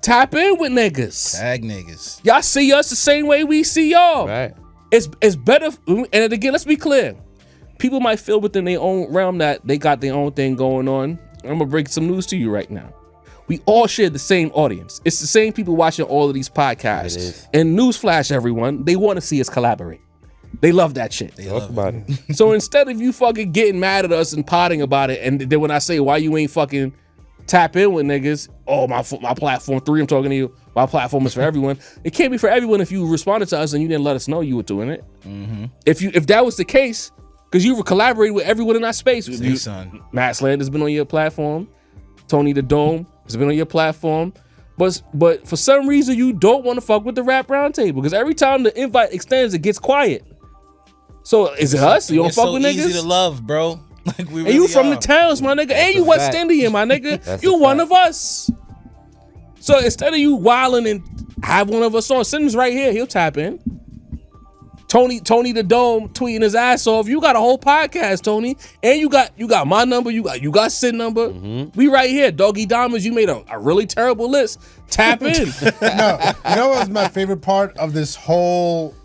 tap in with niggas. Tag niggas. Y'all see us the same way we see y'all. Right. It's better, and again, let's be clear. People might feel within their own realm that they got their own thing going on. I'm gonna break some news to you right now. We all share the same audience. It's the same people watching all of these podcasts. It is. And newsflash, everyone, they want to see us collaborate. They love that shit. Talk about it. So instead of you fucking getting mad at us and potting about it, and then when I say why you ain't fucking tap in with niggas, oh, my platform 3, I'm talking to you, my platform is for everyone. It can't be for everyone if you responded to us and you didn't let us know you were doing it. If that was the case, because you were collaborating with everyone in our space. Say, son. Matt Sland has been on your platform. Tony the Dome has been on your platform. But for some reason, you don't want to fuck with the Rap Roundtable, because every time the invite extends, it gets quiet. So is it us? You don't We're fuck so with niggas? easy to love, bro. Like we And you really from are. the towns, my nigga. And you a West fact. Indian, my nigga. That's You a one fact. of us. So instead of you wilding and have one of us on, Simmons right here, he'll tap in. Tony the Dome tweeting his ass off. You got a whole podcast, Tony. And you got my number, you got Sid number. We right here. Doggy Diamonds, you made a really terrible list. Tap in. No, you know what was my favorite part of this whole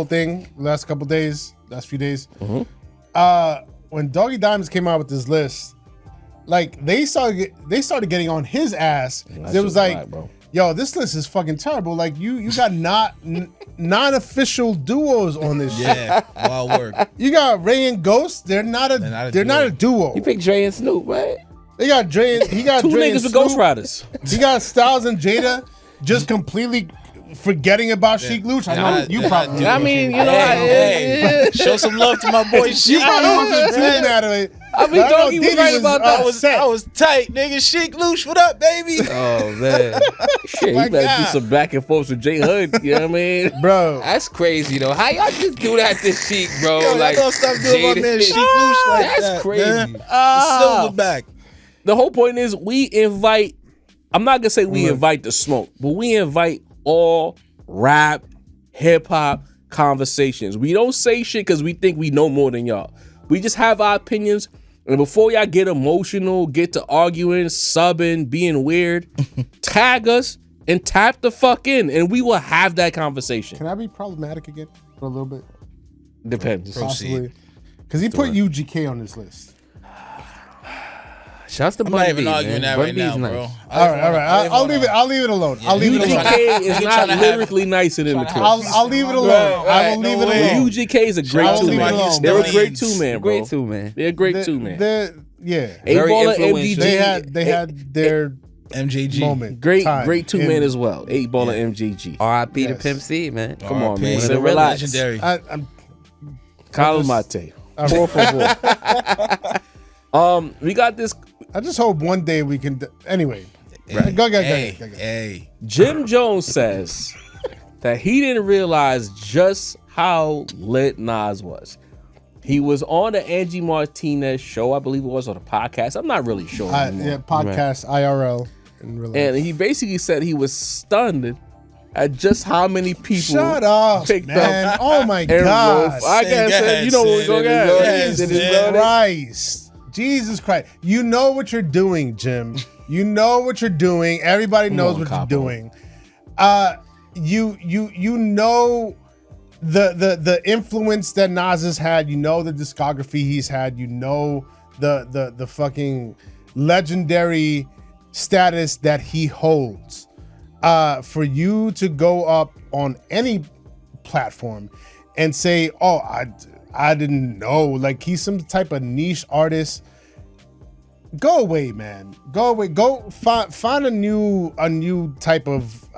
thing, last few days, when Doggy Diamonds came out with this list, like they started getting on his ass. It was like, yo, this list is fucking terrible. Like you got non-official duos on this shit. Yeah, wild work. You got Ray and Ghost. They're not a duo. You picked Dre and Snoop, right? They got Dre. He got Two Dre and niggas with Snoop. Ghost Riders. He got Styles and Jada just completely forgetting about Sheik Luch. I know you probably. I mean, you know, Hey, show some love to my boy Sheik. you probably wasn't too mad at it. I mean, But know Doggy was Diddy right about that. upset. I was tight, nigga. Sheik Luch, what up, baby? Oh man, Shit, my you better do God. some back and forth with J Hood. You know what I mean? Bro. that's crazy though. How y'all just do that to Sheik, bro? Yo, like, y'all gonna stop doing my Jada- man Sheik Luch like That's that, crazy. man. Silverback. The whole point is we invite. I'm not gonna say we invite the smoke, but we invite all rap, hip hop conversations. We don't say shit because we think we know more than y'all. We just have our opinions. And before y'all get emotional, get to arguing, subbing, being weird, tag us and tap the fuck in, and we will have that conversation. Can I be problematic again for a little bit? Depends. Possibly. Because he put UGK on this list. Shouts to I'm Bun not even B, arguing man. that right Bun now, B's bro. nice. All right. I'll leave it. I'll leave it alone. I'll leave it alone. UGK is Nigga not tryna have- lyrically nicer than the Clips. I'll leave it alone. I will leave it alone. UGK is a great I'll two leave it man. alone, They're bro. a great two man, bro. Great too, man. They're a great two man. Yeah. Very 8-Ball and influential. MGG. They had their MJG. moment. Great time. two man And as well. 8-Ball and MGG. R.I.P. to Yes. Pimp C, man. Come on, man. RIP. So relax. Legendary. I'm Kyle Mate. Por favor. We got this. I just hope one day we can. Anyway, go. Hey. Jim Jones says that he didn't realize just how lit Nas was. He was on the Angie Martinez show, I believe it was, on a podcast. I'm not really sure anymore. Yeah, podcast IRL in real life. And he basically said he was stunned at just how many people Shut up, picked man! up Oh my Aaron God! Rolf. I guess Sid, you know what we're going Sid, to Sid. Christ, Jesus Christ! You know what you're doing, Jim. You know what you're doing. Everybody knows on, what Capo. you're doing. You know the influence that Nas has had. You know the discography he's had. You know the fucking legendary status that he holds. For you to go up on any platform and say, "Oh, I didn't know," like he's some type of niche artist. Go away, man. Go away. Go find a new type of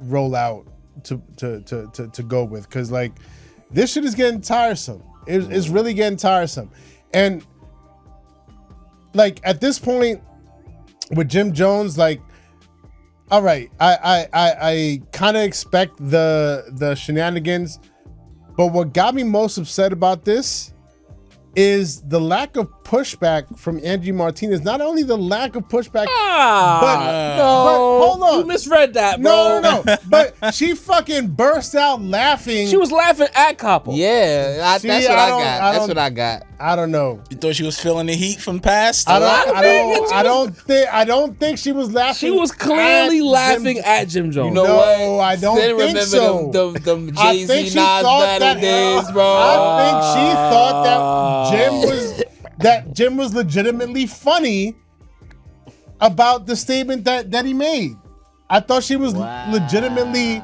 rollout to go with, because like this shit is getting tiresome. It's really getting tiresome, and like at this point with Jim Jones, like, all right, I kind of expect the shenanigans, but what got me most upset about this is the lack of pushback from Angie Martinez. Not only the lack of pushback, but hold on, you misread that, bro. no, but she fucking burst out laughing. She was laughing at Capo. Yeah, See, that's what I I don't- got. I That's don't- what I got. I don't know. You thought she was feeling the heat from past? I don't think she was laughing. She was clearly at laughing Jim- at Jim Jones. You know No, what? I don't Still think remember so. them I Jay-Z think she Nas thought battle days, bro. I think she thought that Jim was legitimately funny about the statement that he made. I thought she was legitimately,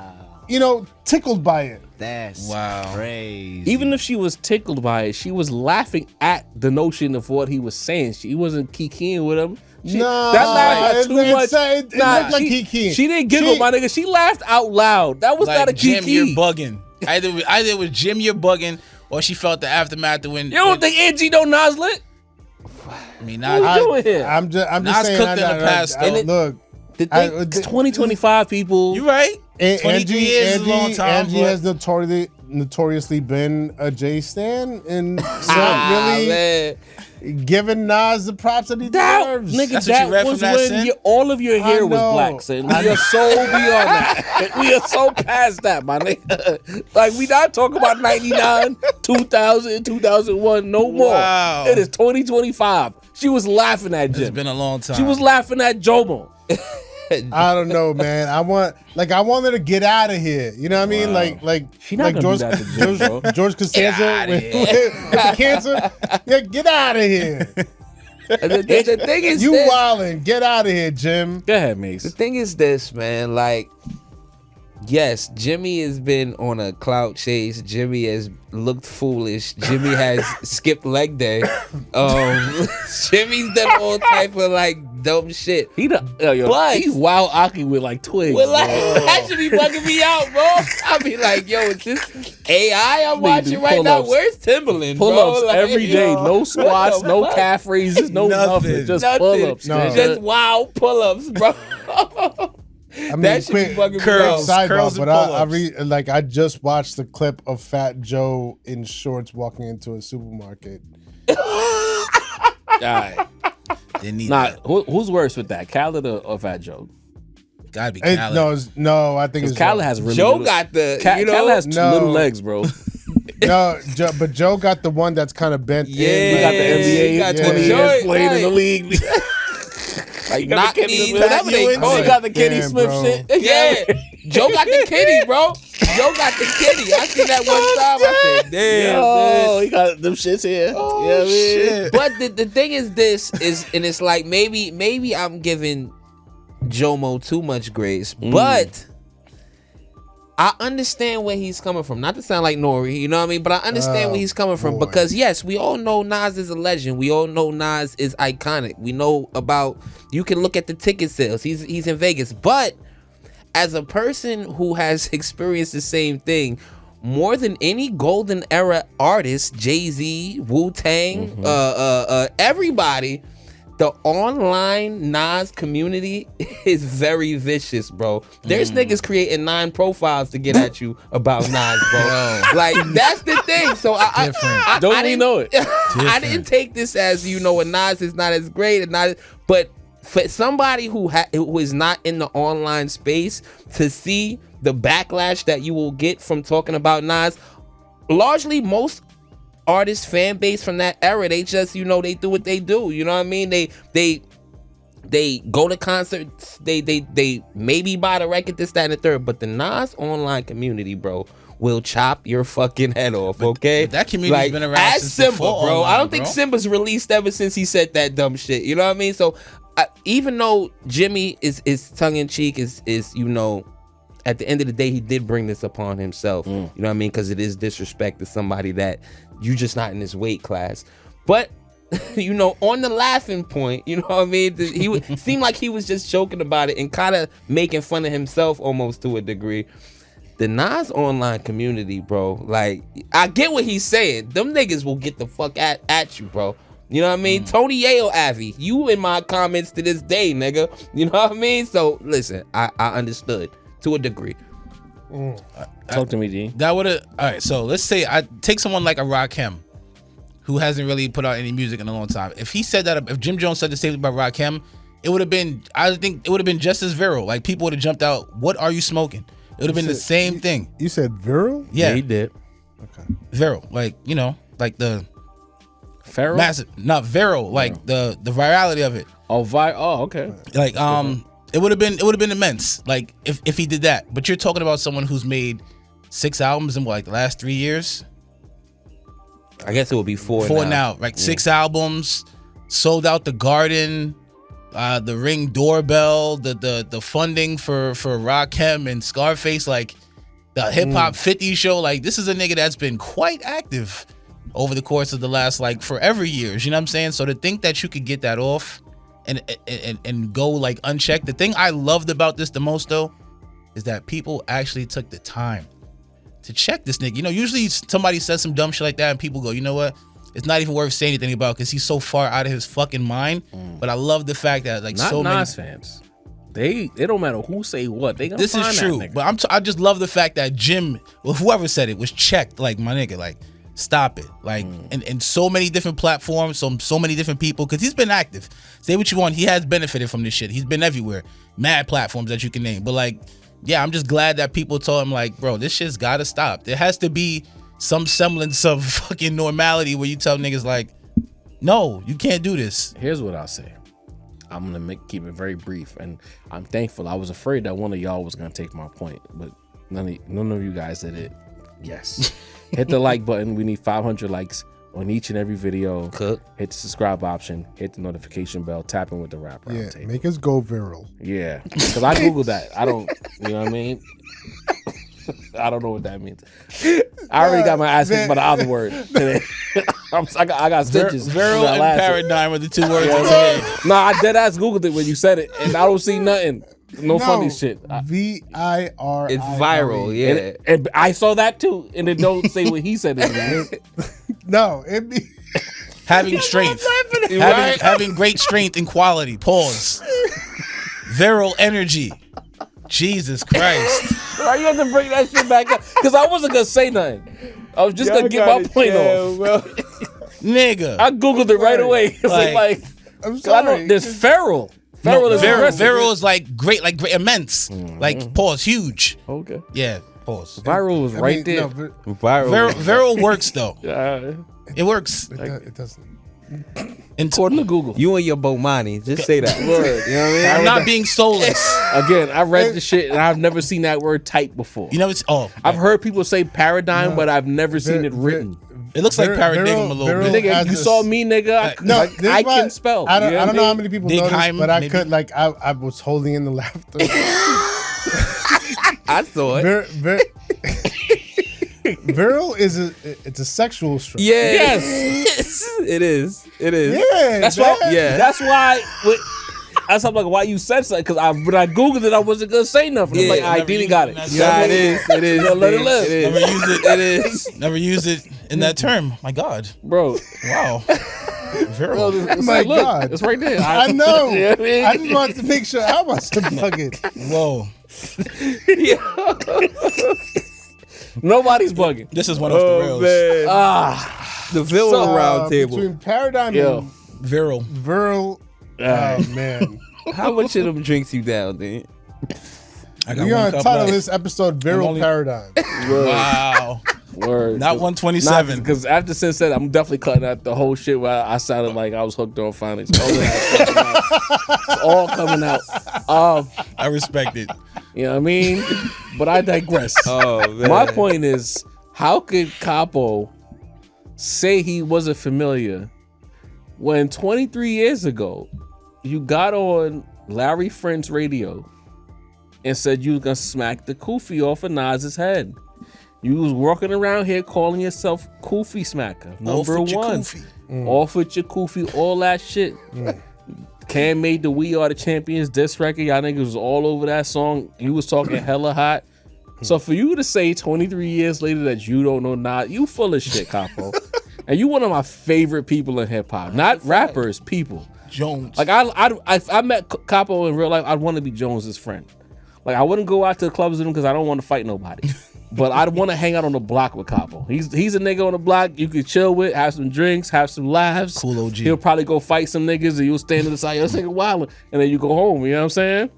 tickled by it. That's Wow. crazy. Even if she was tickled by it, she was laughing at the notion of what he was saying. She wasn't kikiing with him. No, that laugh was too much. It looked like kikiing. She didn't giggle, my nigga. She laughed out loud. That was Like, not a Jim, kiki. you're bugging. Either it was Jim, you're bugging, or she felt the aftermath when. You don't think Angie know Nas lit? I mean, What not. you doing here? I'm just Nas saying. cooked in the past, though. Look, It's 2025, people. You right. 23 years is a long time. Angie but- has notoriously been a J stan and not really Man. giving Nas the props that he That deserves. nigga, That's what you that read was from that, when Sin? all of your hair was know. black, son. We are so beyond that. We are so past that, my nigga. Like, we not talking about 99, 2000, 2001, no more. Wow. It is 2025. She was laughing at It's Jim. been a long time. She was laughing at Jomo. I don't know, man. I want her to get out of here. You know what I mean? Like She not gonna George, do that to Jim, bro. George Costanza with the cancer. Yeah, get out of here. The thing is, You this. wildin'. Get out of here, Jim. Go ahead, Mace. The thing is this, man. Like, yes, Jimmy has been on a clout chase. Jimmy has looked foolish. Jimmy has skipped leg day. Jimmy's done all type of like dumb shit. He's wild Aki with like twigs. But like, that should be bugging me out, bro. I'll be like, yo, is this AI I'm watching right now? pull-ups. Where's Timberland, bro? Pull-ups Like, every day. yo, No squats, what the no fuck? calf raises, no nothing. Just Nothing. pull-ups. No. nigga. Just wild pull-ups, bro. I mean, That should be bugging me out. Curls and but I pull-ups. read I just watched the clip of Fat Joe in shorts walking into a supermarket. All right. Didn't need Nah, that. who's worse with that, Khaled or Fat Joe? Gotta be It- Khaled. no, I think Because it's Khaled has really Joe little, got the, Khaled has No. little legs, bro. but Joe got the one that's kind of bent Yeah, in. He got the NBA, he got 20 the years joint, played in the right. league. Like, you got Knock the Kenny knees, Smith. whatever they call He it. got the Kenny Damn, Smith bro. shit. Yeah, Joe got the kitty, bro. Joe got the kitty. I seen that one time. I said, damn, Oh, man. he got them shits here. Oh, Yeah, man. shit. But the thing is this, and it's like maybe I'm giving Jomo too much grace, but I understand where he's coming from. Not to sound like Nori, you know what I mean? But I understand where he's coming from boy. because yes, we all know Nas is a legend. We all know Nas is iconic. We know about, you can look at the ticket sales. He's in Vegas. But as a person who has experienced the same thing, more than any golden era artist, Jay-Z, Wu-Tang, everybody, the online Nas community is very vicious, bro. There's niggas creating 9 profiles to get at you about Nas, bro. Like, that's the thing. So I Don't I we didn't- know it? I didn't take this as, a Nas is not as great, and not, but for somebody who is not in the online space to see the backlash that you will get from talking about Nas, largely most artist fan base from that era, they just, they do what they do. You know what I mean? They go to concerts, they maybe buy the record, this, that, and the third. But the Nas online community, bro, will chop your fucking head off, okay? but that community's been around ask since Simba, before bro. online, I don't think bro. Simba's released ever since he said that dumb shit. You know what I mean? So even though Jimmy is tongue in cheek, is at the end of the day, he did bring this upon himself. You know what I mean? Because it is disrespect to somebody that you just not in this weight class. But on the laughing point, you know what I mean? He seemed like he was just joking about it and kind of making fun of himself almost to a degree. The Nas online community, bro, like, I get what he's saying. Them niggas will get the fuck at you, bro. You know what I mean? Tony Yale Avi, you in my comments to this day, nigga. You know what I mean? So listen, I understood to a degree. Talk to me, D. That would have. All right, so let's say I take someone like a Rakim, who hasn't really put out any music in a long time. If he said that, if Jim Jones said the same thing about Rakim, it would have been. I think it would have been just as viral. Like, people would have jumped out. What are you smoking? It would have been the same thing. You said viral? Yeah, he did. viral. Like, like the Pharaoh? massive, not viral. Like the virality of it. Oh, okay. Like it would have been immense. Like if he did that. But you're talking about someone who's made 6 albums in the last 3 years. I guess it would be 4 Now, like 6 albums, sold out the Garden, the Ring doorbell, the funding for Rakim and Scarface, like the Hip Hop 50 show. Like, this is a nigga that's been quite active over the course of the last forever years. You know what I'm saying? So to think that you could get that off and go like unchecked. The thing I loved about this the most though is that people actually took the time to check this nigga. Usually somebody says some dumb shit like that and people go, you know what? It's not even worth saying anything about because he's so far out of his fucking mind. But I love the fact that Not so Nas many fans. They don't matter who say what. They gonna this find is that true. nigga. But I just love the fact that Jim, well, whoever said it, was checked. Like, my nigga, like, stop it. Like, and so many different platforms, so many different people, because he's been active. Say what you want, he has benefited from this shit. He's been everywhere. Mad platforms that you can name. But like, yeah, I'm just glad that people told him, like, bro, this shit's gotta stop. There has to be some semblance of fucking normality where you tell niggas, like, no, you can't do this. Here's what I'll say. I'm gonna keep it very brief, and I'm thankful. I was afraid that one of y'all was gonna take my point, but none of you guys did it. Yes, hit the like button. We need 500 likes on each and every video. Cook. Hit the subscribe option. Hit the notification bell. Tap in with the rap round table. Make us go viral. Yeah, because I googled that. I don't. You know what I mean? I don't know what that means. I already got my ass kicked by the other word today. I got stitches. Viral and paradigm are the two words. Nah, I dead ass googled it when you said it, and I don't see nothing. No funny shit. VIR. It's viral, yeah. And I saw that too, and it don't say what he said it means. No, it be Having strength. Having great strength and quality. Pause. Viral energy. Jesus Christ. Why you have to bring that shit back up? Because I wasn't gonna say nothing. I was just gonna get my point off. Nigga. I googled it right away. It's like I'm I sorry. know there's feral. Feral is aggressive. Viral is like great, immense. Like pause, huge. Okay. Yeah, pause. Viral was right there. No, but Viral works though. It works. it doesn't. According to Google. You and your Bomani, just say that word. You know what I mean? I'm not being soulless. Again, I read the shit and I've never seen that word typed before. You know it's I've heard people say paradigm, but I've never seen it written. It looks like paradigm a little bit. Nigga, you saw me, nigga. I can spell. I don't know how many people know this, but I maybe. could I was holding in the laughter. I saw it. Viral is it's a sexual stretch. Yeah. Yes. It is. Yeah. That's why. Yeah. That's why. That's like why you said something, because when I googled it, I wasn't gonna say nothing. I'm like, I didn't got it. Yeah, it is. It is. Let it live. Never use it. It is. Never use it in that term. My God. Bro. Wow. Viral. My God. It's right there. I know. You know what I mean? I just wanted to make sure I wasn't bugging. Whoa. Nobody's bugging. This is one of the rails. The villain round table. Between paradigm Yo. and Viral. viral. Oh man. How much of them drinks you down, dude? I got We're one gonna cup title left. this episode "Viral Paradigm." Wow. Word. Not 127. Because after since then, I'm definitely cutting out the whole shit where I sounded like I was hooked on phonics. It's all coming out. I respect it. You know what I mean? But I digress. Oh man. My point is, how could Capo say he wasn't familiar when 23 years ago you got on Larry Friend's radio and said you was gonna smack the kufi off of Nas's head? You was walking around here calling yourself Kufi Smacker. Number one. Off with your kufi, all that shit. Cam made the We Are the Champions diss record. Y'all niggas was all over that song. You was talking hella hot. So for you to say 23 years later that you don't know Nas, you full of shit, Capo. And you one of my favorite people in hip hop. Not rappers, people. Jones. Like I met Capo in real life, I'd want to be Jones's friend. Like I wouldn't go out to the clubs with him because I don't want to fight nobody. But I'd want to hang out on the block with Capo. He's a nigga on the block you could chill with, have some drinks, have some laughs. Cool OG. He'll probably go fight some niggas and you'll stand to the side, yo, this nigga wildin', and then you go home, you know what I'm saying?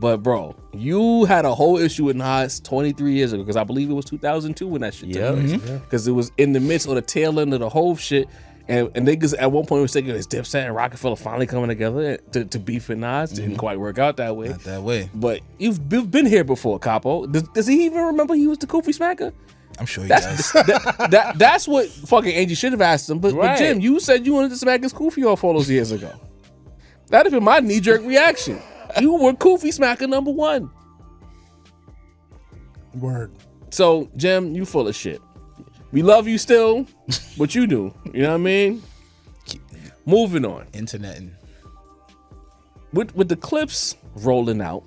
But bro, you had a whole issue with Nas 23 years ago, because I believe it was 2002 when that shit took place. Because it was in the midst of the tail end of the whole shit. And niggas at one point were thinking, is Dipset and Rockefeller finally coming together to beef with Nas? Didn't quite work out that way. Not that way. But you've been here before, Capo. Does he even remember he was the Kufi Smacker? I'm sure he does. That's what fucking Angie should have asked him. But Jim, you said you wanted to smack his Kufi off all those years ago. That'd have been my knee-jerk reaction. You were Kufi Smacker number one. Word. So, Jim, you full of shit. We love you still, but you do. You know what I mean? Moving on. Interneting. With the clips rolling out,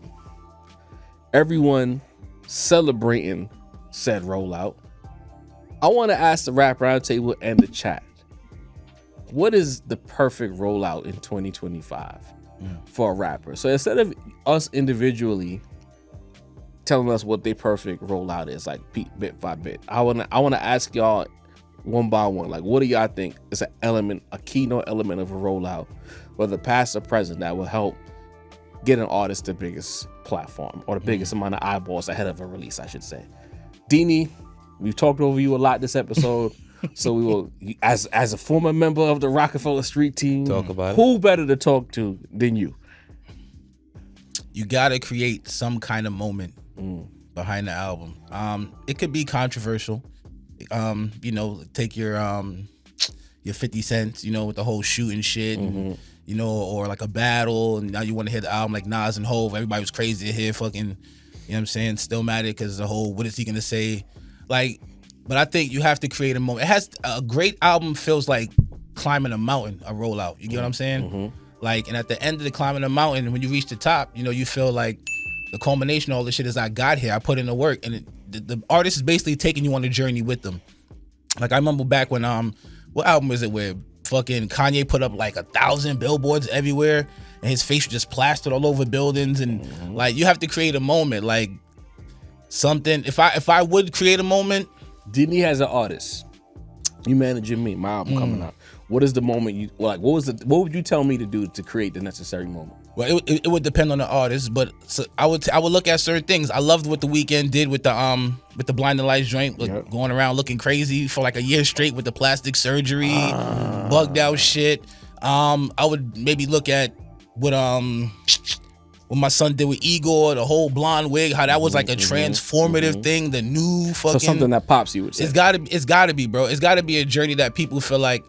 everyone celebrating said rollout, I want to ask the Rap Roundtable and the chat, what is the perfect rollout in 2025 for a rapper? So instead of us individually telling us what their perfect rollout is, like bit by bit, I wanna ask y'all one by one, like, what do y'all think is an element, a keynote element of a rollout, whether past or present, that will help get an artist the biggest platform or the biggest amount of eyeballs ahead of a release, I should say. Deanie, we've talked over you a lot this episode. So we will, as a former member of the Rockefeller Street team, Talk about who better to talk to than you? You gotta create some kind of moment behind the album. It could be controversial. Take your 50 Cent, with the whole shooting shit, and, or like a battle, and now you want to hear the album like Nas and Hov. Everybody was crazy to hear fucking, you know what I'm saying, Stillmatic, because the whole, what is he gonna say? Like, but I think you have to create a moment. It has a great album feels like climbing a mountain, a rollout. You get what I'm saying? Like, and at the end of the climbing a mountain, when you reach the top, you feel like the culmination of all this shit is I got here, I put in the work, and the artist is basically taking you on a journey with them. Like, I remember back when what album is it where fucking Kanye put up like 1,000 billboards everywhere, and his face was just plastered all over buildings, and like, you have to create a moment, like something. If I would create a moment, Disney as an artist, you managing me, my album coming out. What is the moment you like? What would you tell me to do to create the necessary moment? Well, it would depend on the artist, but so I would look at certain things. I loved what The Weeknd did with the Blinding Lights joint, going around looking crazy for like a year straight with the plastic surgery, bugged out shit. I would maybe look at what my son did with Igor, the whole blonde wig, how that was like a transformative thing, the new fucking. So something that pops, you would say. It's gotta be, bro. It's gotta be a journey that people feel like,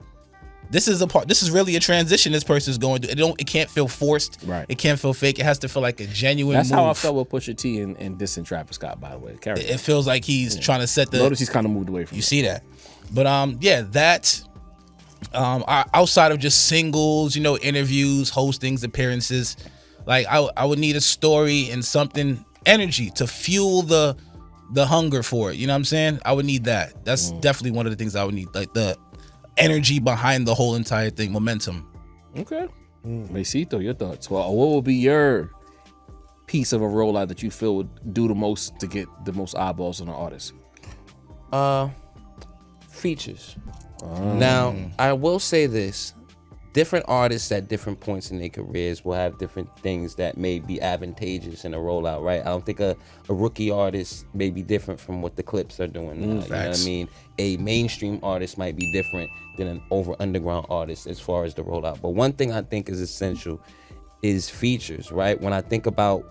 this is really a transition this person's going through. It can't feel forced. Right. It can't feel fake. It has to feel like a genuine That's move. how I felt with Pusha T and dissing Travis Scott, by the way. It feels like he's trying to set the. Notice he's kind of moved away from. You see that, but that. Outside of just singles, interviews, hostings, appearances, like I would need a story and something, energy to fuel the hunger for it. You know what I'm saying? I would need that. That's definitely one of the things I would need, like the energy behind the whole entire thing, momentum. Okay. Masito, your thoughts? Well, what would be your piece of a rollout that you feel would do the most to get the most eyeballs on the artist? Features. Now, I will say this. Different artists at different points in their careers will have different things that may be advantageous in a rollout, right? I don't think a rookie artist may be different from what the Clips are doing now. You know what I mean? A mainstream artist might be different than an underground artist as far as the rollout. But one thing I think is essential is features, right? When I think about,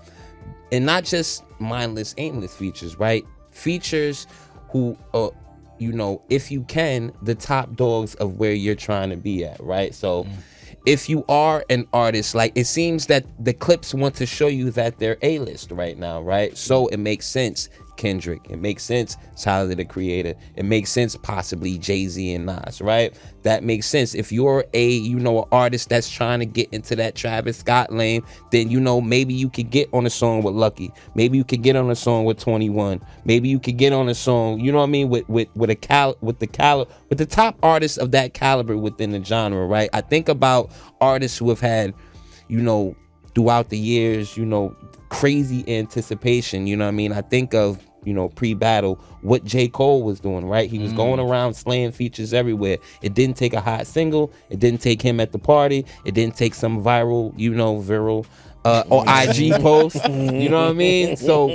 and not just mindless, aimless features, right? Features who if you can, the top dogs of where you're trying to be at, right? So if you are an artist, like, it seems that the Clips want to show you that they're A-list right now, right? So it makes sense, Kendrick. It makes sense, Tyler, the Creator. It makes sense, possibly Jay-Z and Nas, right? That makes sense. If you're an artist that's trying to get into that Travis Scott lane, then, maybe you could get on a song with Lucky. Maybe you could get on a song with 21. Maybe you could get on a song, you know what I mean, with the top artists of that caliber within the genre, right? I think about artists who have had, throughout the years, crazy anticipation, you know what I mean? I think of, pre-battle, what J. Cole was doing, right? He was going around slaying features everywhere. It didn't take a hot single. It didn't take him at the party. It didn't take some viral, or IG post, you know what I mean? So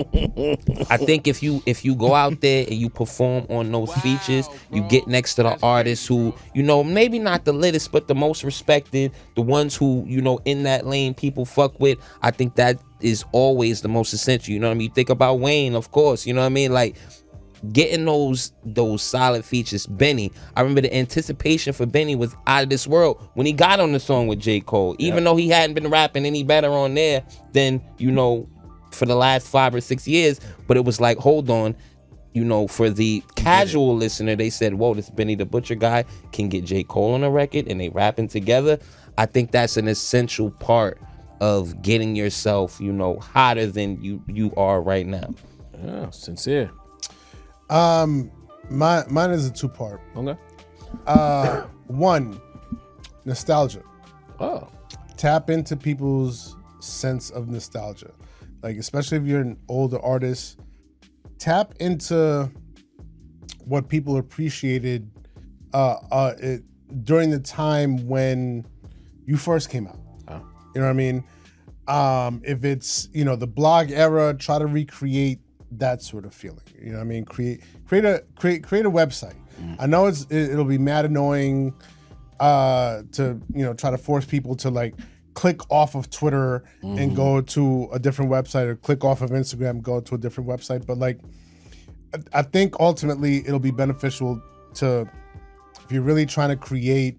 I think if you go out there and you perform on those features, you get next to the artists who, maybe not the latest, but the most respected, the ones who, in that lane people fuck with. I think that is always the most essential. You know what I mean? You think about Wayne, of course, you know what I mean? Like, getting those solid features. Benny, I remember the anticipation for Benny was out of this world when he got on the song with J. Cole, even though he hadn't been rapping any better on there than, for the last 5 or 6 years. But it was like, hold on, for the casual listener, they said, whoa, this Benny the Butcher guy can get J. Cole on a record and they rapping together. I think that's an essential part of getting yourself, hotter than you are right now. Yeah, sincere. Mine is a 2-part. Okay. One, nostalgia. Oh. Tap into people's sense of nostalgia. Like, especially if you're an older artist, tap into what people appreciated during the time when you first came out. Oh. You know what I mean? If it's, the blog era, try to recreate that sort of feeling. You know what I mean? Create a website. I know it'll be mad annoying to try to force people to like click off of Twitter and go to a different website, or click off of Instagram, go to a different website. But like, I think ultimately it'll be beneficial to, if you're really trying to create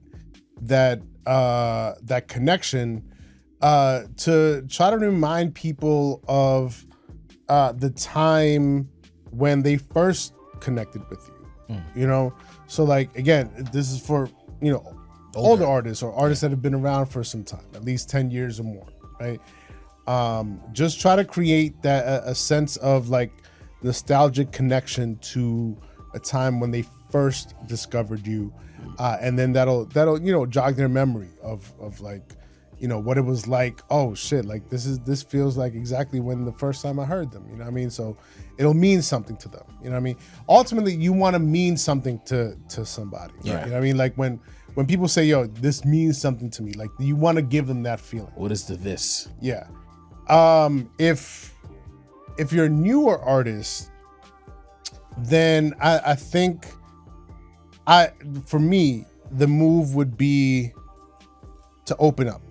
that connection, to try to remind people of the time when they first connected with you. So like, again, this is for older artists, or artists that have been around for some time, at least 10 years or more, right? Just try to create that a sense of like nostalgic connection to a time when they first discovered you, and then that'll jog their memory of like what it was like. Oh shit, like this feels like exactly when the first time I heard them. You know what I mean? So it'll mean something to them. You know what I mean? Ultimately, you want to mean something to somebody. Yeah. You know what I mean? Like when people say, "Yo, this means something to me," like you want to give them that feeling. What is the this? Yeah. If you're a newer artist, then I think for me, the move would be to open up.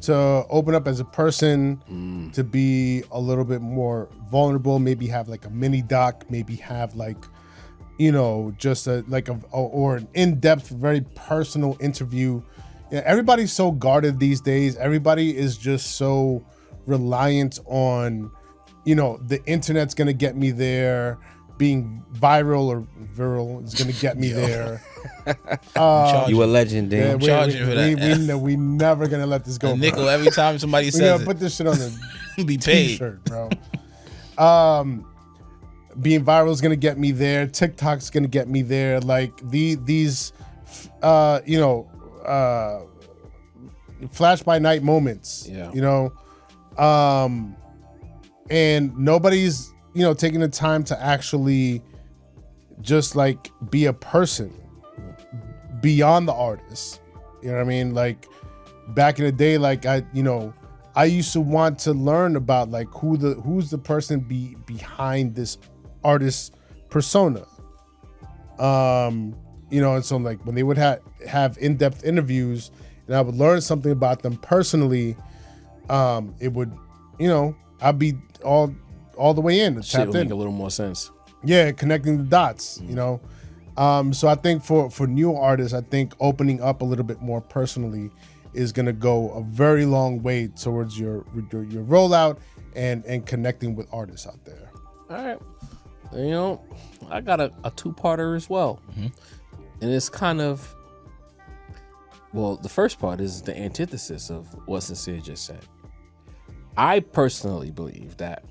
To open up as a person, to be a little bit more vulnerable, maybe have like a mini doc, maybe have like, just or an in-depth, very personal interview. Yeah, everybody's so guarded these days. Everybody is just so reliant on, the internet's gonna get me there. Being viral or viral is gonna get me there. You a legend, Yeah, Dan. charging for that. we never gonna let this go. A nickel bro. every time somebody We says gotta put this shit on the be paid. t-shirt, bro. Being viral is gonna get me there. TikTok's gonna get me there. Like these flash by night moments. Yeah. And nobody's taking the time to actually just like be a person beyond the artist. You know what I mean? Like back in the day, like I used to want to learn about like who's the person behind this artist persona. And so like when they would have in-depth interviews and I would learn something about them personally, it would, I'd be all the way in, Shit tapped would in. make a little more sense. Yeah, connecting the dots, So I think for new artists, I think opening up a little bit more personally is gonna go a very long way towards your rollout and connecting with artists out there. All right. I got a two-parter as well. And it's kind of, well, the first part is the antithesis of what Sincere just said. I personally believe that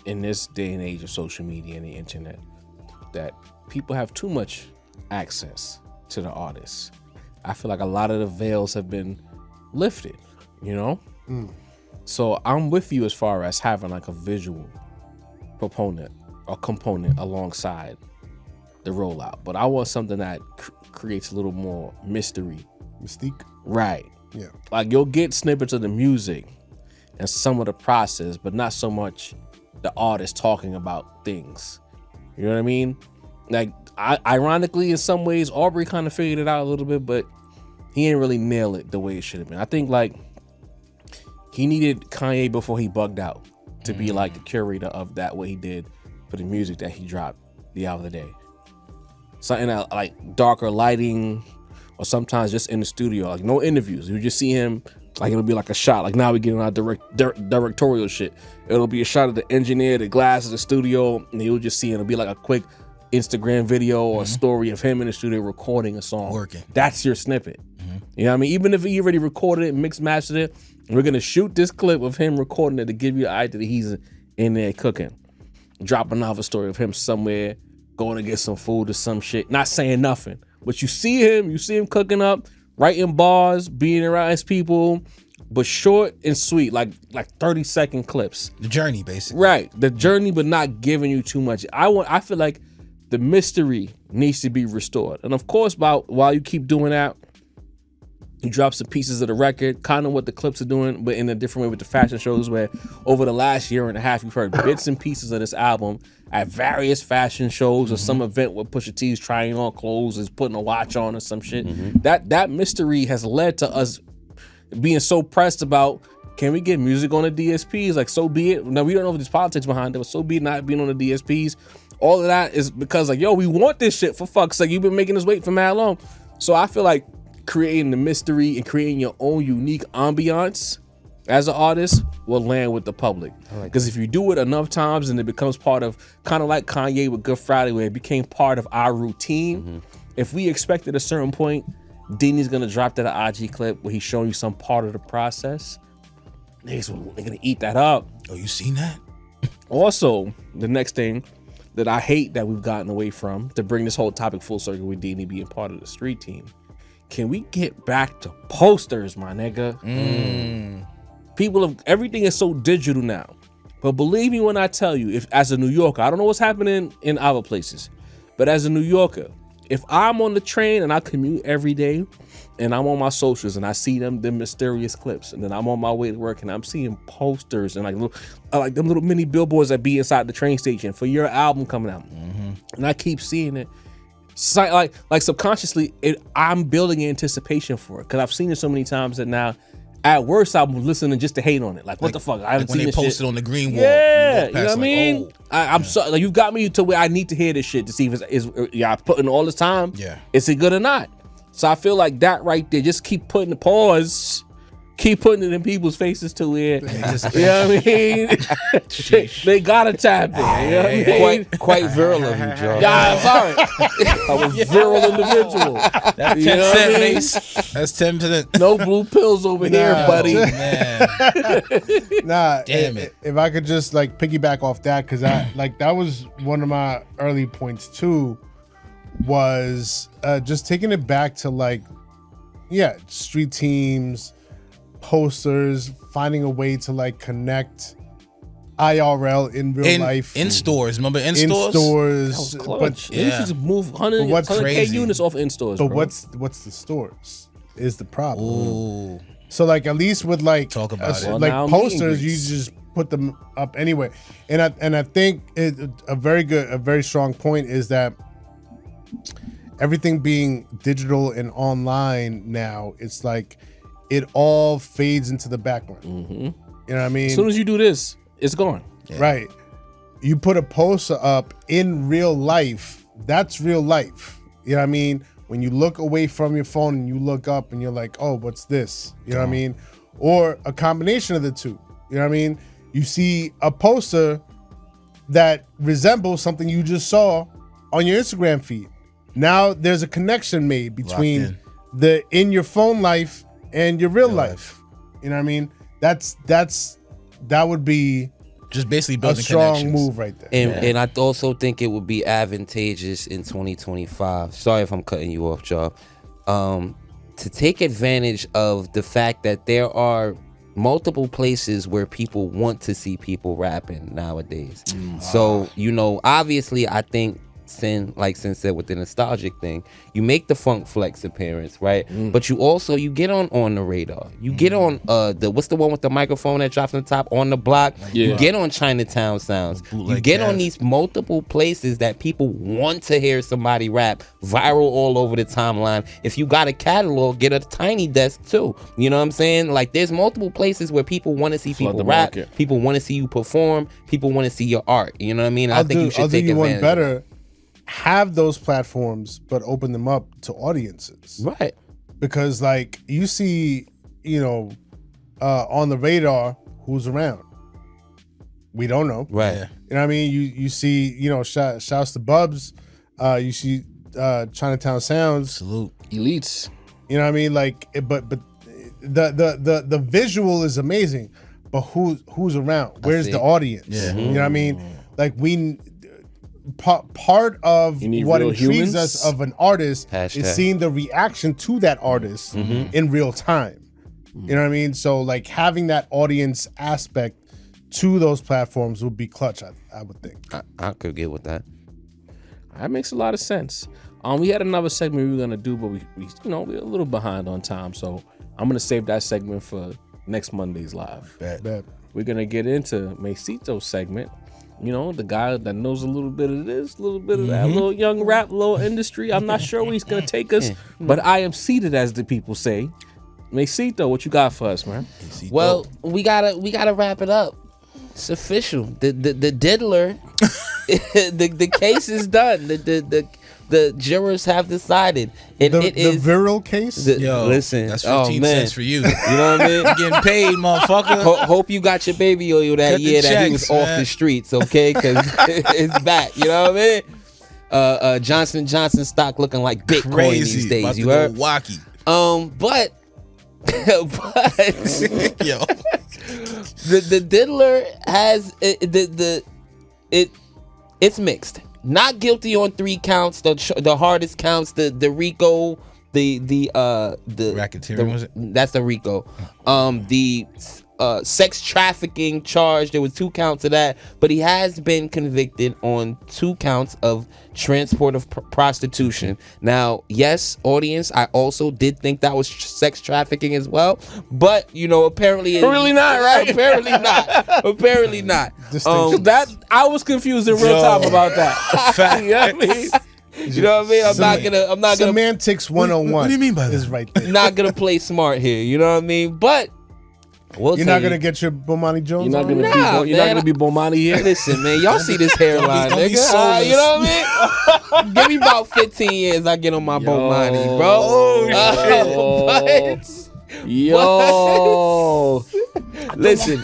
in this day and age of social media and the internet, that people have too much access to the artists. I feel like a lot of the veils have been lifted, So I'm with you as far as having like a visual component alongside the rollout, but I want something that creates a little more mystique. Right. Yeah. Like you'll get snippets of the music and some of the process, but not so much the artist talking about things. You know what I mean? Like, ironically, in some ways, Aubrey kind of figured it out a little bit, but he ain't really nail it the way it should have been. I think like he needed Kanye before he bugged out to be like the curator of that, what he did for the music that he dropped the other day. Something that, like darker lighting, or sometimes just in the studio, like no interviews. You just see him, like it'll be like a shot. Like now we're getting our directorial shit. It'll be a shot of the engineer, the glass of the studio, and you'll just see it'll be like a quick Instagram video or a story of him in the studio recording a song. Working. That's your snippet. You know what I mean? Even if he already recorded it, mixed mastered it, we're gonna shoot this clip of him recording it to give you the idea that he's in there cooking. Drop another story of him somewhere going to get some food or some shit, not saying nothing. But you see him cooking up, writing bars, being around his people, but short and sweet, like 30-second clips. The journey, basically. Right. The journey, but not giving you too much. I feel like the mystery needs to be restored. And of course, while you keep doing that, He drops some pieces of the record, kind of what the clips are doing, but in a different way with the fashion shows, where over the last year and a half, you've heard bits and pieces of this album at various fashion shows or some event where Pusha T's trying on clothes, is putting a watch on or some shit. That mystery has led to us being so pressed about, can we get music on the DSPs? Like, so be it. Now, we don't know if there's politics behind it, but so be it not being on the DSPs. All of that is because, like, yo, we want this shit, for fuck's sake. You've been making us wait for mad long. So I feel like creating the mystery and creating your own unique ambiance as an artist will land with the public. Because if you do it enough times and it becomes part of, kind of like Kanye with Good Friday, where it became part of our routine, if we expect at a certain point, Dini's gonna drop that IG clip where he's showing you some part of the process, they're gonna eat that up. Oh, you seen that? Also, the next thing that I hate that we've gotten away from, to bring this whole topic full circle with Dini being part of the street team, can we get back to posters, my nigga? Everything is so digital now. But believe me when I tell you, if as a New Yorker, I don't know what's happening in other places, but as a New Yorker, if I'm on the train and I commute every day and I'm on my socials and I see them mysterious clips, and then I'm on my way to work and I'm seeing posters and like them little mini billboards that be inside the train station for your album coming out, and I keep seeing it, like subconsciously, I'm building anticipation for it because I've seen it so many times that now, at worst, I'm listening just to hate on it. Like, what the fuck? I haven't When seen they this posted shit. on the green wall. Yeah, you you know what I mean? I'm sorry, like, you've got me to where I need to hear this shit to see if I put in all this time. Yeah. Is it good or not? So I feel like that right there, just keep putting the pause, keep putting it in people's faces to where, you know what I mean? they gotta tap in. You know what I mean? Quite virile of you, Joe. Yeah, I'm sorry. I'm a virile individual. That's You know what I 10%, mean? Mace. That's 10%. No blue pills over here, buddy. Oh, man. Nah, Damn it. If I could just like piggyback off that, because I like that was one of my early points too, was just taking it back to like, yeah, street teams, posters, finding a way to like connect IRL in real life. In stores. Remember in In stores? stores. That was clutch. But, You should just move 100, But what's 100K crazy- units off in stores. but bro. what's the stores is the problem. Ooh. So like at least with like Talk about it. Well, like now posters, meet you and greets. just put them up anyway. And I think a very strong point is that everything being digital and online now, it's like it all fades into the background. You know what I mean? As soon as you do this, it's gone. Right. You put a poster up in real life, that's real life. You know what I mean? When you look away from your phone and you look up and you're like, oh, what's this? You know what I mean? Or a combination of the two. You know what I mean? You see a poster that resembles something you just saw on your Instagram feed. Now there's a connection made between in. the in your phone life and your real life. You know what I mean? That would be Just basically a building strong connections. move right there. And I also think it would be advantageous in 2025. Sorry if I'm cutting you off, Joe. To take advantage of the fact that there are multiple places where people want to see people rapping nowadays. So, obviously, I think Sin said with the nostalgic thing, you make the Funk Flex appearance, right? But you get on the radar. You get on what's the one with the microphone that drops on the top, On the Block? Yeah. You get on Chinatown Sounds. You Bootleg get on Cast. these multiple places that people want to hear somebody rap, viral all over the timeline. If you got a catalog, get a Tiny Desk too. You know what I'm saying? Like, there's multiple places where people want to see Flood people the rap, market. people want to see you perform, people want to see your art. You know what I mean? I think you should I'll do take you one advantage. better. Have those platforms, but open them up to audiences. Right. Because like you see, on the radar, who's around? We don't know. Right. Yeah. You know what I mean? You see, shouts to Bubs. You see Chinatown Sounds. Salute. Elites. You know what I mean? Like, but the visual is amazing, but who's around? Where's see. the audience? Yeah. You know what I mean? Like part of You need what real intrigues humans? us of an artist Hashtag. is seeing the reaction to that artist in real time. You know what I mean? So like having that audience aspect to those platforms would be clutch, I would think. I could get with that. That makes a lot of sense. We had another segment we were gonna do, but we're a little behind on time, so I'm gonna save that segment for next Monday's live. Bet. We're gonna get into Masito's segment. You know, the guy that knows a little bit of this, a little bit of that, little young rap, little industry. I'm not sure where he's gonna take us, but I am seated, as the people say. Masito, what you got for us, man? Well, we gotta wrap it up. It's official. The diddler, the case is done. The jurors have decided. The virile case? Listen, that's 15 cents for you. You know what I mean? Getting paid, motherfucker. Hope you got your baby oil that Cut the year that he checks, was man. off the streets, okay? Because it's back. You know what I mean? Johnson & Johnson stock looking like Bitcoin Crazy. these days. About You to heard? go wacky. But Yo. the diddler has it's mixed. Not guilty on 3 counts, the hardest counts, the RICO, the Racketeering, was it? That's the RICO. The sex trafficking charge, there was 2 counts of that, but he has been convicted on 2 counts of transport of prostitution. Now, yes, audience, I also did think that was sex trafficking as well, but you know, apparently Really not, right? Apparently not. That I was confused in real time about that. You know what I mean? You know what I mean? I'm not gonna Semantics 101. What do you mean by that? Is right there. not gonna play smart here. You know what I mean? But You're not gonna get your Bomani Jones. You're not on? gonna Nah, be. You're not man. gonna be Bomani here. Listen, man, y'all see this hairline, Don't be nigga. soulless. You know what I mean? Give me about 15 years, I get on my Bomani, bro. Yo. Listen,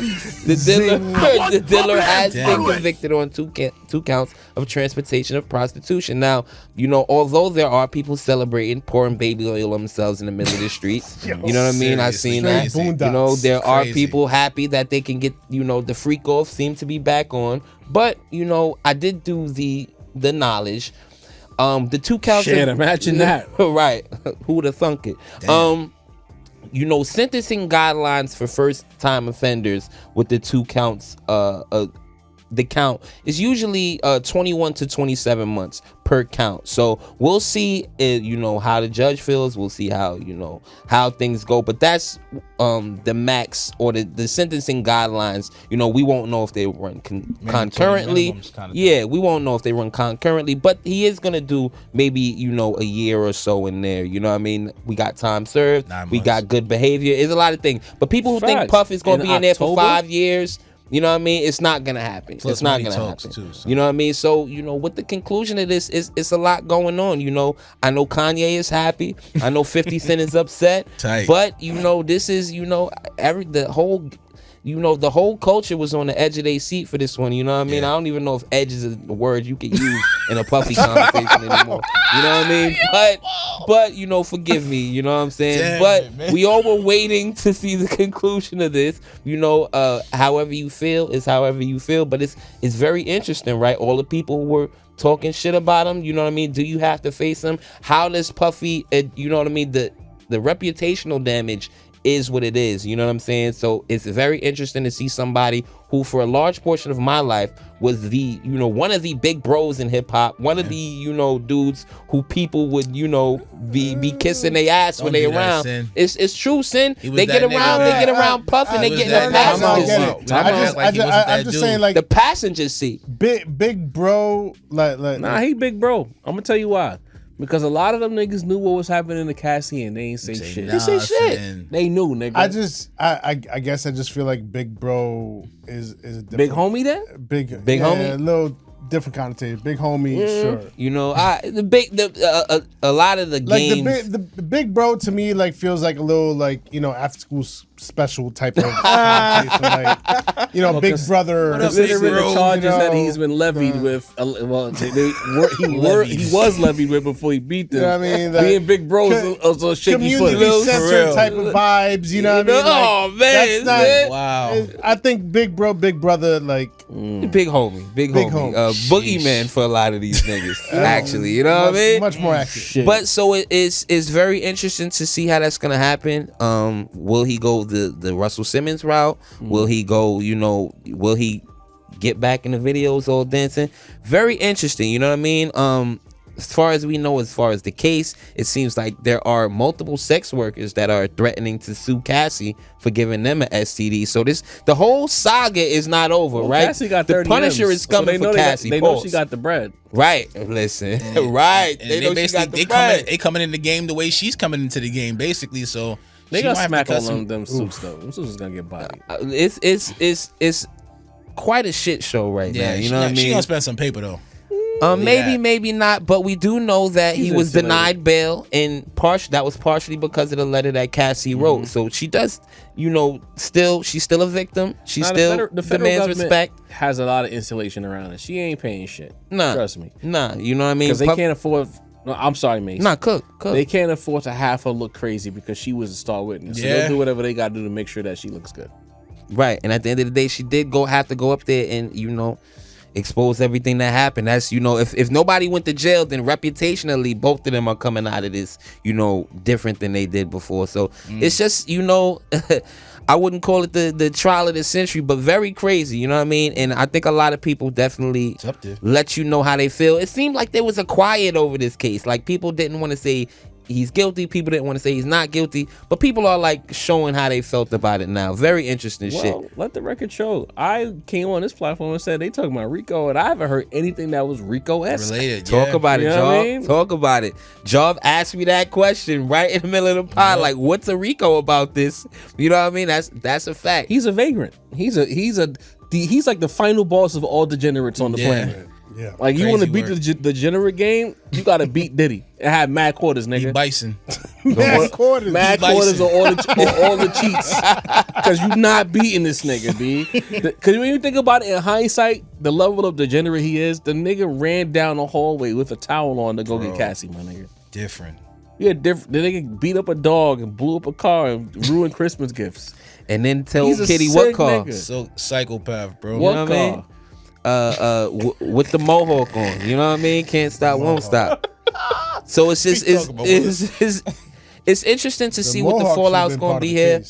the dealer has been convicted on 2 counts of transportation of prostitution. Now, you know, although there are people celebrating pouring baby oil on themselves in the middle of the streets, you know what I mean? I've seen that. Crazy. You know, there are Crazy. people happy that they can get, you know, the freak off seem to be back on. But, you know, I did do the knowledge. The 2 counts. Shit, imagine that. Right. Who would have thunk it? You know, sentencing guidelines for first-time offenders with the 2 counts, the count is usually 21 to 27 months per count. So we'll see, you know, how the judge feels. We'll see how, you know, how things go. But that's the max or the sentencing guidelines. You know, we won't know if they run concurrently. Yeah, we won't know if they run concurrently. But he is gonna do maybe, you know, a year or so in there. You know what I mean? We got time served. 9 We months. got good behavior. It's a lot of things. But people who think Facts. Puff is gonna In be in there for October? 5 years. You know what I mean? It's not gonna happen. Plus It's not money gonna talks, happen. too, so. You know what I mean? So, you know, with the conclusion of this, it's a lot going on. You know, I know Kanye is happy. I know 50 Cent is upset. Tight. But, you know, this is, you know, the whole culture was on the edge of their seat for this one. You know what I mean? Yeah. I don't even know if edge is a word you could use in a Puffy conversation anymore. You know what I mean? But you know, forgive me. You know what I'm saying? Damn but it, man. we all were waiting to see the conclusion of this. You know, however you feel is however you feel. But it's very interesting, right? All the people who were talking shit about him. You know what I mean? Do you have to face him? How does Puffy? You know what I mean? The reputational damage is what it is. You know what I'm saying? So it's very interesting to see somebody who, for a large portion of my life, was the, you know, one of the big bros in hip hop, one of the, you know, dudes who people would, you know, be kissing their ass when Don't they do that, around. Sin. It's true, Sin. He was They get that nigga, around, man. they get around Puff and they was get in that the nigga. I passenger get seat. it. Time out. Like he wasn't I'm that just dude. saying, like, The passenger seat. big bro, like Nah, he big bro. I'm gonna tell you why. Because a lot of them niggas knew what was happening in the Cassie and they ain't say shit. They say shit. nothing. They knew, nigga. I guess I just feel like big bro is a different, Big homie then? big homie? a little different connotation. Big homie, sure. You know, a lot of the Like games. the big bro to me like feels like a little like, you know, after school special type of conversation. Like, you know, big brother. Considering the charges you know, that he's been levied with, he was levied with before he beat them. You know what I mean? Like, Being big bros is a shaky community foot. center type of vibes, you know what I mean? Like, Oh, man, that's not, Wow. I think big brother, like Big homie. Big homie. Boogeyman for a lot of these niggas, actually. You know what I mean? much more accurate. Shit. But so it's very interesting to see how that's gonna happen. Will he go the Russell Simmons route? Will he go, you know, will he get back in the videos all dancing? Very interesting, you know what I mean? as far as we know, as far as the case, it seems like there are multiple sex workers that are threatening to sue Cassie for giving them an STD. So the whole saga is not over, right? Cassie got the 30 Punisher M's, is coming so for Cassie. They know she got the bread. Right. Listen. Right. And They know she got the bread. they coming in the game the way she's coming into the game, basically. So They she got might have smack to cut on them suits though. Them suits is gonna get bodied. It's quite a shit show right now. You know what I mean? She gonna spend some paper though. Maybe not, but we do know that he was denied bail, and that was partially because of the letter that Cassie wrote. So she does, she's still a victim. She still the federal demands respect. Has a lot of insulation around it. She ain't paying shit. Nah, trust me. Nah, you know what I mean? Because they can't afford. No, I'm sorry, Mase. Nah, cook. They can't afford to have her look crazy because she was a star witness. So they'll do whatever they got to do to make sure that she looks good. Right, and at the end of the day, she did have to go up there and expose everything that happened. That's if nobody went to jail, then reputationally both of them are coming out of this different than they did before. So it's just I wouldn't call it the trial of the century, but very crazy, you know what I mean? And I think a lot of people definitely let you know how they feel. It seemed like there was a quiet over this case. Like people didn't want to say he's guilty, people didn't want to say he's not guilty, but people are like showing how they felt about it now. Very interesting shit. Let the record show. I came on this platform and said they talking about Rico, and I haven't heard anything that was Rico-esque. Related. Talk about it, You know what I Job. mean? Talk about it. Job asked me that question right in the middle of the pod. Like, what's a Rico about this? You know what I mean? That's a fact. He's a vagrant. He's like the final boss of all degenerates on the planet. Yeah. Like you want to beat Crazy the degenerate game, you gotta beat Diddy and have mad quarters, nigga. Bison. Mad quarters. Mad Bison. quarters on all the cheats, because you not beating this nigga, B. Because when you think about it in hindsight, the level of degenerate he is, the nigga ran down the hallway with a towel on to go get Cassie, my nigga. Different. Yeah, different. The nigga beat up a dog and blew up a car and ruined Christmas gifts. And then tell He's a Kitty what sick car. nigga. So psychopath, bro. What You know what I mean? car? With the mohawk on, you know what I mean? Can't stop, won't stop. So it's just it's interesting to see what the fallout's gonna be here.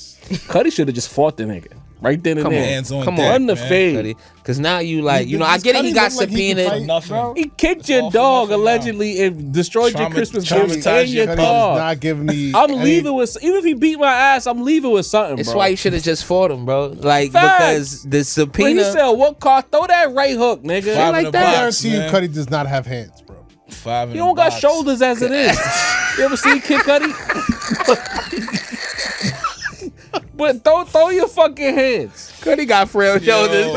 Cuddy should have just fought the nigga right then and there. Hands on Come deck, on, Run the man. fade. Because now I get it. He got subpoenaed. Nothing. He kicked It's your all for dog nothing allegedly and destroyed your Christmas gifts traumatized and your your Cuddy car. does not give me. I'm leaving with, even if he beat my ass, I'm leaving with something, That's bro. why you should have just fought him, bro. Like Facts. because the When he subpoena. said, what car? Throw that right hook, nigga. Five like in the that. I box, guarantee you, man. Cuddy does not have hands, bro. 5 in He the don't got box. shoulders as it is. You ever seen Kid Cudi? But throw your fucking hands. Cuddy got frail shoulders.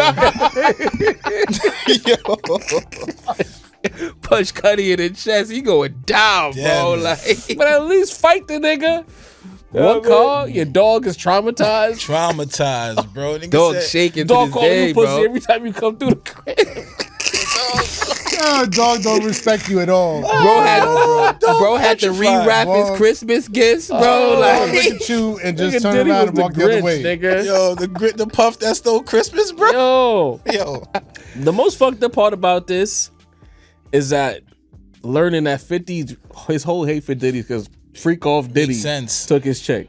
Punch Cuddy in the chest. He going down, bro. Damn. Like, But at least fight the nigga. What car? Your dog is traumatized. Traumatized, bro. Nigga dog said- shaking to Dog this calling day, you pussy bro. every time you come through the crib. Dog don't respect you at all. Bro had to petrified, rewrap bro. his Christmas gifts, bro. Look Like, at you and just Nigga, turn Diddy around was and the walk the other Grinch, way. nigga. Yo, the puff that stole Christmas, bro. Yo, Yo. the most fucked up part about this is that learning that 50's his whole hate for Diddy because freak off Diddy Makes sense. took his chick.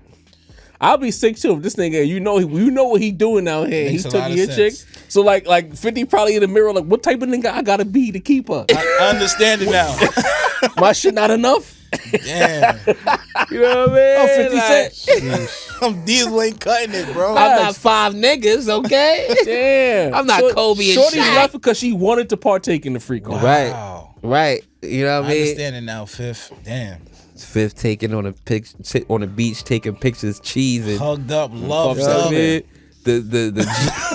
I'll be sick too if this nigga, you know what he doing out here. Makes He a took lot of your chick. sense. So like 50 probably in the mirror like, what type of nigga I gotta be to keep her? I understand it now. My shit not enough. Damn. You know what I mean? Oh, 50 Like, Cent. Diesel ain't cutting it, bro. I'm not 5 niggas, okay? Damn. I'm not Kobe and Shorty Shaq. left because she wanted to partake in the freak off. Wow. Right. You know what I I mean? understand it now, Fifth. Damn. Fifth taking on on the beach, taking pictures, cheesing. Hugged up, love, You You know what I love. mean? The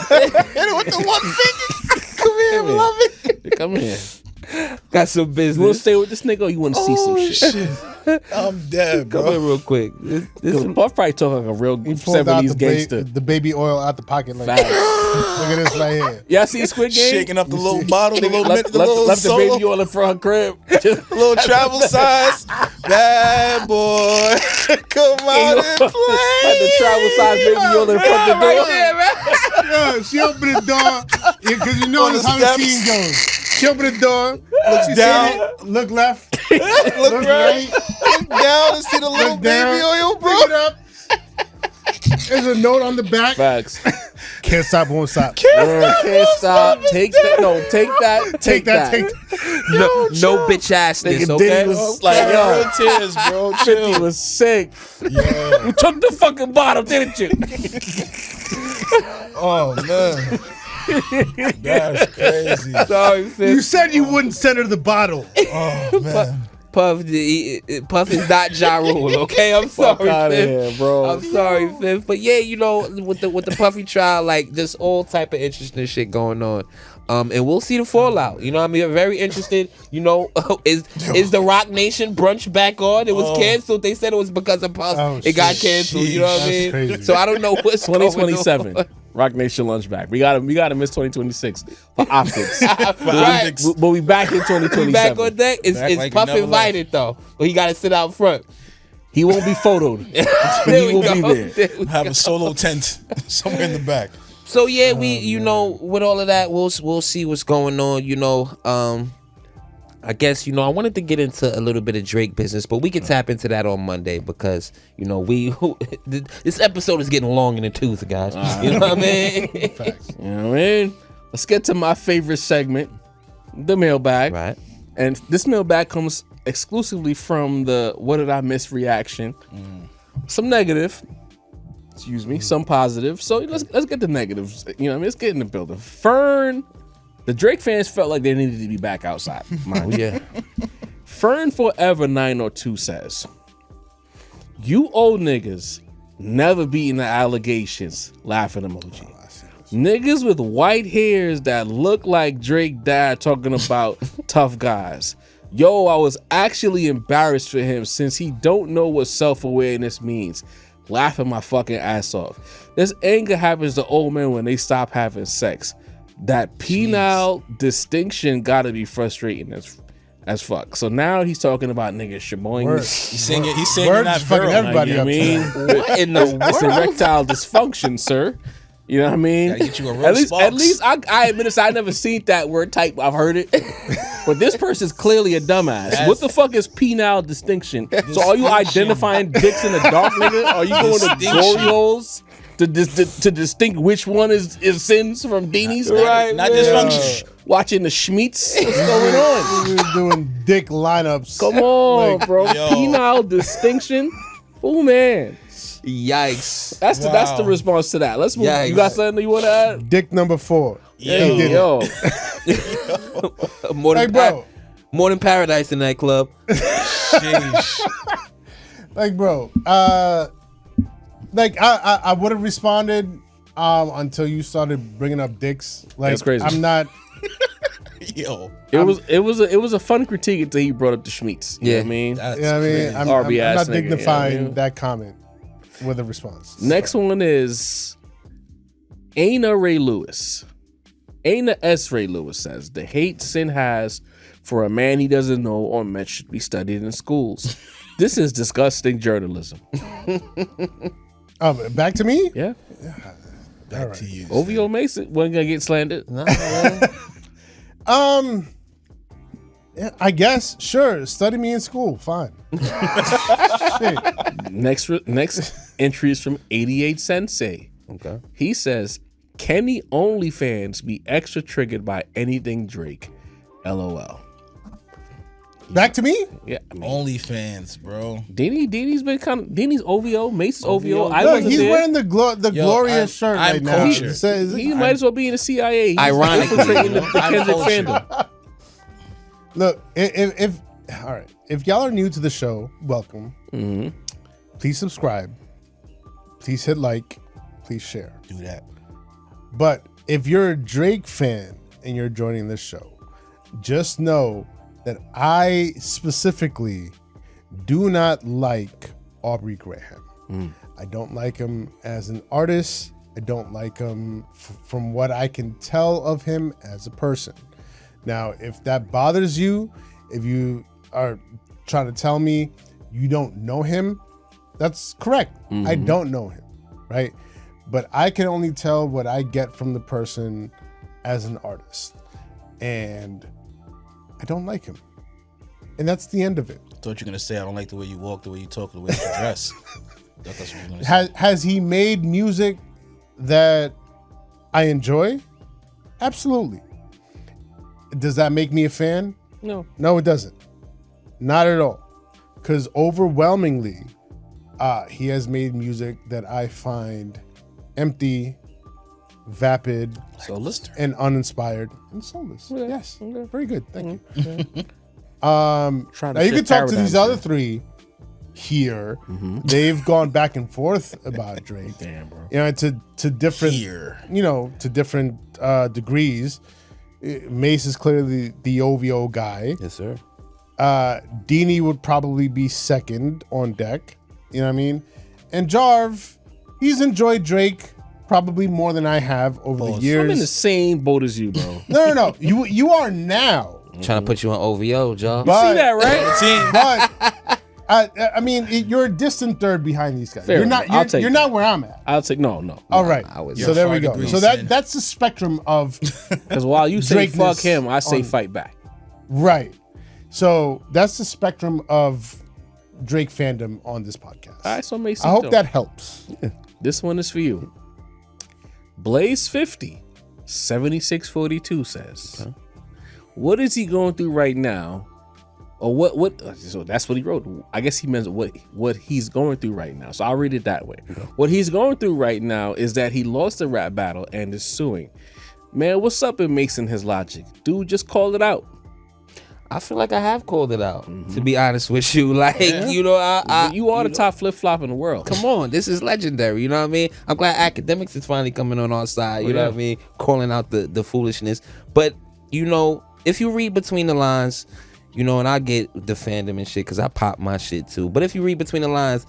Hit it with the one finger. Come here, beloved. Come here. got some You wanna business. stay with this nigga or you wanna see some Oh, shit? shit. I'm dead, Come bro. here real quick. This Puff probably talking like a real He pulled out 70s gangster. the baby oil out the pocket like Facts. look at this right here. Y'all see Squid Game? Shaking up the little bottle, the little, left, the little left the solo, baby oil in front of crib. little travel size. Bad boy. Come out and play. Had the travel size baby oil in front of the door. Yeah, she opened the door because you know On the that's how the steps. scene goes. She opened the door, Looks down, look left, look look right, right, look down and see the little look down, baby oil, bro. pick it up. There's a note on the back. Facts. Can't stop, won't stop. Can't stop. Take that. No, take that. Take that. No bitch assness. Nigga, Okay. Diddy was like, yo, tears, bro. 50 was sick. Yeah. You took the fucking bottom, didn't you? Oh man. That's crazy. Sorry, Fifth. You said you wouldn't center the bottle. Oh man. Puff is not Ja Rule, okay? I'm sorry, outta Fifth. here, bro. I'm sorry, Fifth. But yeah, you know, with the Puffy trial, like just all type of interesting shit going on. And we'll see the fallout. You know what I mean? I'm very interested. You know, is the Rock Nation brunch back on? It was canceled. They said it was because of Puff. Oh, it got canceled. You know what I That's mean? crazy. So I don't know what's 2027. going on. Rock Nation lunch back. We gotta miss 2026 for optics. Right. But we back in 2027. Back on deck. Is like Puff you never invited though? But he got to sit out front. He won't be photoed. There He we will be go. there. There we Have go. a solo tent somewhere in the back. So yeah, we you know with all of that, we'll see what's going on. You know, I guess I wanted to get into a little bit of Drake business, but we can tap into that on Monday because this episode is getting long in the tooth, guys. You know what I mean? You know what I mean? Let's get to my favorite segment, the mailbag. Right. And this mailbag comes exclusively from the "What Did I Miss" reaction. Some negative, some positive. So let's get the negatives. You know what I mean? Let's get in the building. Fern, the Drake fans felt like they needed to be back outside. Mind you. Yeah. Fern Forever 902 says, "You old niggas never beating the allegations." Laughing emoji. Niggas with white hairs that look like Drake dad talking about tough guys. Yo, I was actually embarrassed for him since he don't know what self-awareness means. Laughing my fucking ass off. This anger happens to old men when they stop having sex. That penile distinction gotta be frustrating as fuck. So now he's talking about niggas shaboing. Word. He's saying you're Word not is fucking virile. everybody You know up what I mean? tonight. What in the It's world? erectile dysfunction, sir. You know what I mean? Gotta get you a real At Sparks. least I admit this. I never seen that word type. I've heard it, but this person's clearly a dumbass. What the fuck is penile distinction? So are you identifying dicks in the dark, nigga? Are you going to Distinction. glory holes to distinct which one is sins from Deanies? Right, Not man. dysfunction. Watching the Schmeats. What's going on? We were doing dick lineups. Come on, Like, bro. yo. Penile distinction. Oh man. Yikes. That's the Wow. response to that. Let's move. Yikes. You got something you want to add? Dick number 4. Yo. He did it. Yo. More Like, than bro. more than paradise in that club. Sheesh. Like, bro. Like I would have responded until you started bringing up dicks. Like, That's crazy. I'm not. Yo. It was a fun critique until he brought up the Schmeats. You know what I mean? That's You know what I mean? crazy. I'm RB not ass nigga, dignifying you know what I mean? that comment with a response. Next one is Aina Ray Lewis. Aina S. Ray Lewis says, the hate Sin has for a man he doesn't know or met should be studied in schools. This is disgusting journalism. Back to me. Yeah. Back to you. OVO Mason wasn't gonna get slandered. Yeah, I guess sure. Study me in school. Fine. Shit. Next entry is from 88 Sensei. Okay. He says, can the OnlyFans be extra triggered by anything Drake? LOL. Back to me. Yeah, I mean, OnlyFans, bro. Deanie's been kind of Deanie's OVO, Mace's OVO. I Look, wasn't he's there. wearing the glorious shirt I'm right now. cultured. It says- He might as well be in the CIA. He's Ironically, infiltrating the I'm Kendrick cultured. fandom. Look, if all right, if y'all are new to the show, welcome. Mm-hmm. Please subscribe. Please hit like. Please share. Do that. But if you're a Drake fan and you're joining this show, just know that I specifically do not like Aubrey Graham. I don't like him as an artist. I don't like him from what I can tell of him as a person. Now, if that bothers you, if you are trying to tell me you don't know him, that's correct. I don't know him, right? But I can only tell what I get from the person as an artist. And I don't like him. And that's the end of it. Thought you were gonna say I don't like the way you walk, the way you talk, the way you dress. That's what you were gonna say. Has he made music that I enjoy? Absolutely. Does that make me a fan? No. No, it doesn't. Not at all. Because overwhelmingly, he has made music that I find empty, vapid, Soulless. and uninspired and soulless. Yeah. Yes. Okay. Very good. Thank you. Trying to Now you can shift talk to these paradigms other here. three here. They've gone back and forth about Drake. Damn, bro. You know, to different Here. to different degrees. Mase is clearly the OVO guy. Yes, sir. Deanie would probably be second on deck. You know what I mean? And Jarv, he's enjoyed Drake probably more than I have over the years. I'm in the same boat as you, bro. No. You are now. Trying to put you on OVO, Joe. But, See that, right? But I mean, you're a distant third behind these guys. Fair You're enough. not. I'll take You're not where I'm at. I'll take no. All right. I would- So there we You're go. 5 degrees, So son. that's the spectrum of Because while you say Drake-ness fuck him, I say on- fight back. right. So that's the spectrum of Drake fandom on this podcast. All right, so Mason. I hope that helps. This one is for you. Blaze 50, 7642 says, what is he going through right now? Or what so that's what he wrote. I guess he meant what he's going through right now. So I'll read it that way. What he's going through right now is that he lost the rap battle and is suing. Man, what's up in Mason his logic? Dude, just call it out. I feel like I have called it out. To be honest with you, like you know, You are the top flip flop in the world. Come on, this is legendary. You know what I mean? I'm glad academics is finally coming on our side. You know what I mean? Calling out the foolishness. But you know, if you read between the lines, you know, and I get the fandom and shit because I pop my shit too. But if you read between the lines,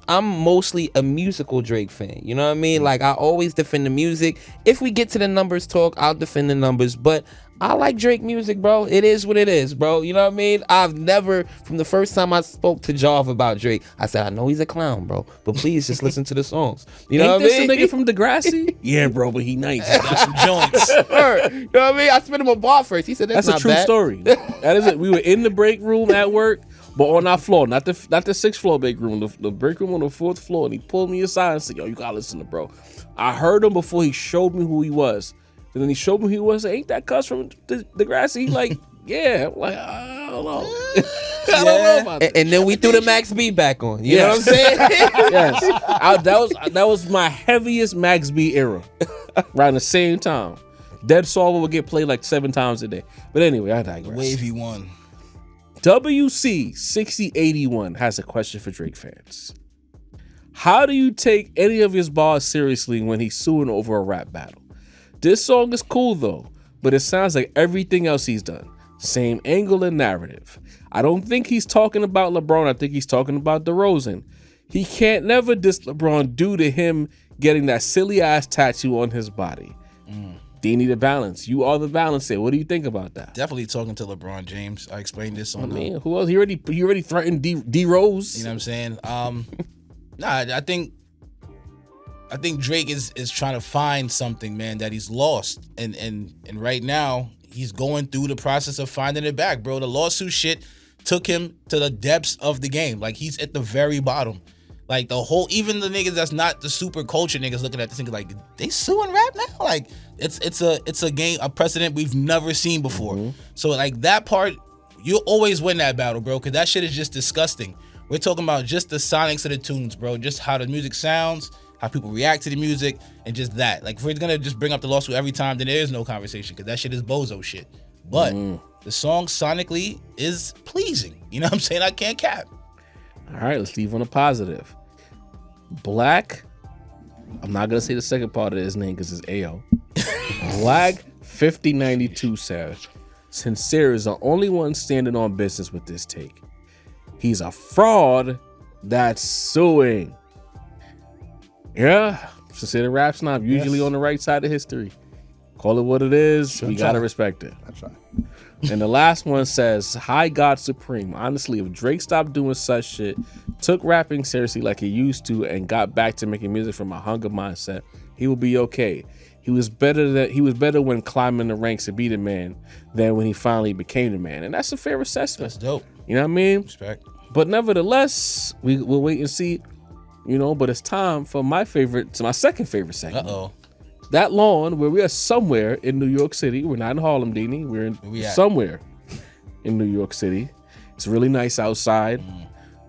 I'm mostly a musical Drake fan. You know what I mean? Like I always defend the music. If we get to the numbers talk, I'll defend the numbers. But I like Drake music, bro. It is what it is, bro. You know what I mean? I've never, from the first time I spoke to Jarv about Drake, I said, I know he's a clown, bro, but please just listen to the songs. You know Ain't what I this mean? the nigga from Degrassi? Yeah, bro, but he nice. Got some joints. You know what I mean? I spit him a bar first. He said, That's not a true bad. story. That is it. We were in the break room at work, but on our floor, not the 6th floor break room, the break room on the 4th floor, and he pulled me aside and said, yo, you gotta listen to bro. I heard him before he showed me who he was. And then he showed me who he was. Ain't that cuss from Degrassi? He like, yeah. I'm like, I don't know. I don't know about that. And then we threw the Max B back on. You know what I'm saying? Yes. That was my heaviest Max B era. Around the same time. Dead Solver would get played like 7 times a day. But anyway, I digress. Wavy one. WC6081 has a question for Drake fans. How do you take any of his bars seriously when he's suing over a rap battle? This song is cool though, but it sounds like everything else he's done. Same angle and narrative. I don't think he's talking about LeBron. I think he's talking about DeRozan. He can't never diss LeBron due to him getting that silly ass tattoo on his body. Deanie the balance. You are the balance here. What do you think about that? Definitely talking to LeBron James. I explained this on I mean, who else? He already threatened D Rose. You know what I'm saying? I think Drake is trying to find something, man, that he's lost. And right now, he's going through the process of finding it back, bro. The lawsuit shit took him to the depths of the game. Like, he's at the very bottom. Like, even the niggas that's not the super culture niggas looking at this thinking, like, they suing rap now? Like, it's a game, a precedent we've never seen before. So, like, that part, you'll always win that battle, bro, because that shit is just disgusting. We're talking about just the sonics of the tunes, bro. Just how the music sounds, how people react to the music, and just that. Like, if we're gonna just bring up the lawsuit every time, then there is no conversation, because that shit is bozo shit. But the song sonically is pleasing. You know what I'm saying? I can't cap. All right, let's leave on a positive. Black, I'm not gonna say the second part of his name because it's AO. Black 5092 says, Sincere is the only one standing on business with this take. He's a fraud that's suing. Yeah, Sincere the rap snob, usually on the right side of history. Call it what it is. We gotta respect it. That's right. And the last one says, Hi God Supreme. Honestly, if Drake stopped doing such shit, took rapping seriously like he used to, and got back to making music from a hunger mindset, he will be okay. He was better when climbing the ranks to be the man than when he finally became the man. And that's a fair assessment. That's dope. You know what I mean? Respect. But nevertheless, we'll wait and see. You know, but it's time for my second favorite segment. Uh-oh. that lawn where we are somewhere in New York City. We're not in Harlem, Dini. We're in somewhere in New York City. It's really nice outside.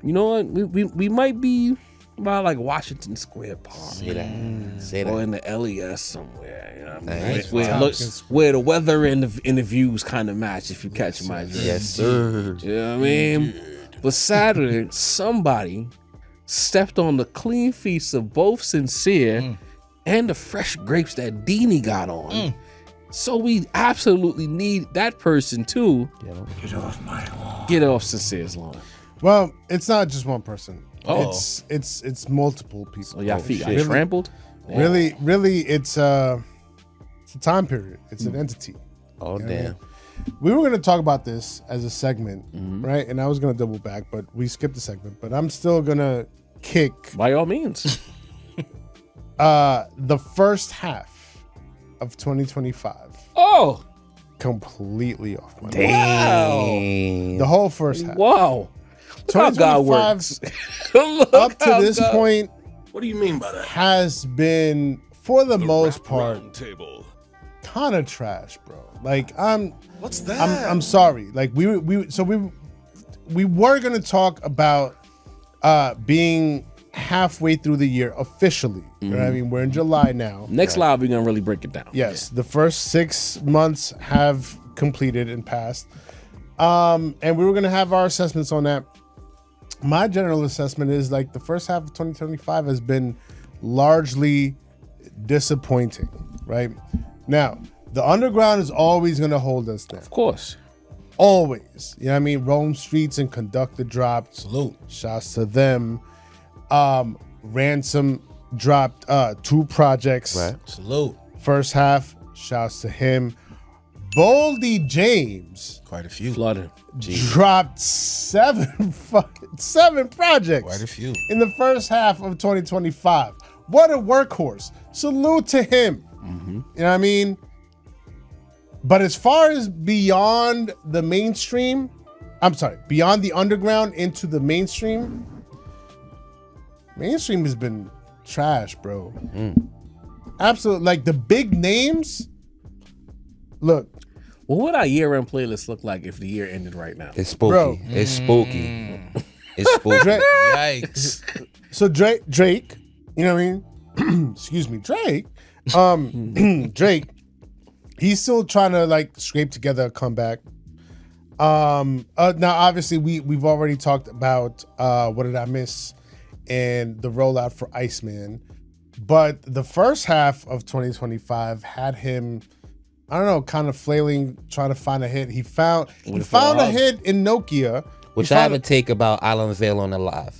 You know what? We might be by like Washington Square Park. Say that. Or in the LES somewhere. You know what I mean? Where the weather and the views kind of match, if you catch my drift. Yes, sir. You know what I mean? But Saturday, somebody stepped on the clean feet of both Sincere and the fresh grapes that Dini got on. So we absolutely need that person to get off my lawn. Get off Sincere's lawn. Well, it's not just one person. Oh. It's multiple people. So y'all feet got trampled? Really, it's a time period. It's an entity. Oh, You know what I damn. mean? We were going to talk about this as a segment, right? And I was going to double back, but we skipped the segment. But I'm still going to kick By all means. the first half of 2025 Oh, completely off my mind. Damn. The whole first half. wow. Look how God 2025 works. Look up to how this God- point What do you mean by that? has been, for the most part, Round table. kind of trash, bro. Like I'm What's that? I'm sorry. Like we were gonna talk about being halfway through the year officially. You know what I mean? We're in July now. Next live, we're going to really break it down. Yes, the first 6 months have completed and passed. And we were gonna have our assessments on that. My general assessment is like the first half of 2025 has been largely disappointing, right? Now, the underground is always gonna hold us there. Of course. Always. You know what I mean? Roam streets and conduct the drop. Salute. Shouts to them. Ransom dropped 2 projects. Right. Salute. First half, shouts to him. Boldy James Quite a few. Flooded. dropped 7 projects Quite a few. in the first half of 2025. What a workhorse. Salute to him. You know what I mean? But as far as beyond the mainstream, beyond the underground into the mainstream has been trash, bro. Absolutely. Like the big names. Look, What would our year-end playlist look like if the year ended right now? It's spooky. Bro. It's spooky. It's spooky. Drake, Yikes. so Drake, you know what I mean? Excuse me, Drake. Drake, he's still trying to like scrape together a comeback. Now obviously we've already talked about What Did I Miss and the rollout for Iceman. But the first half of 2025 had him, I don't know, kind of flailing, trying to find a hit. He found a hit in Nokia. Which I have a take about Island Vale on the live.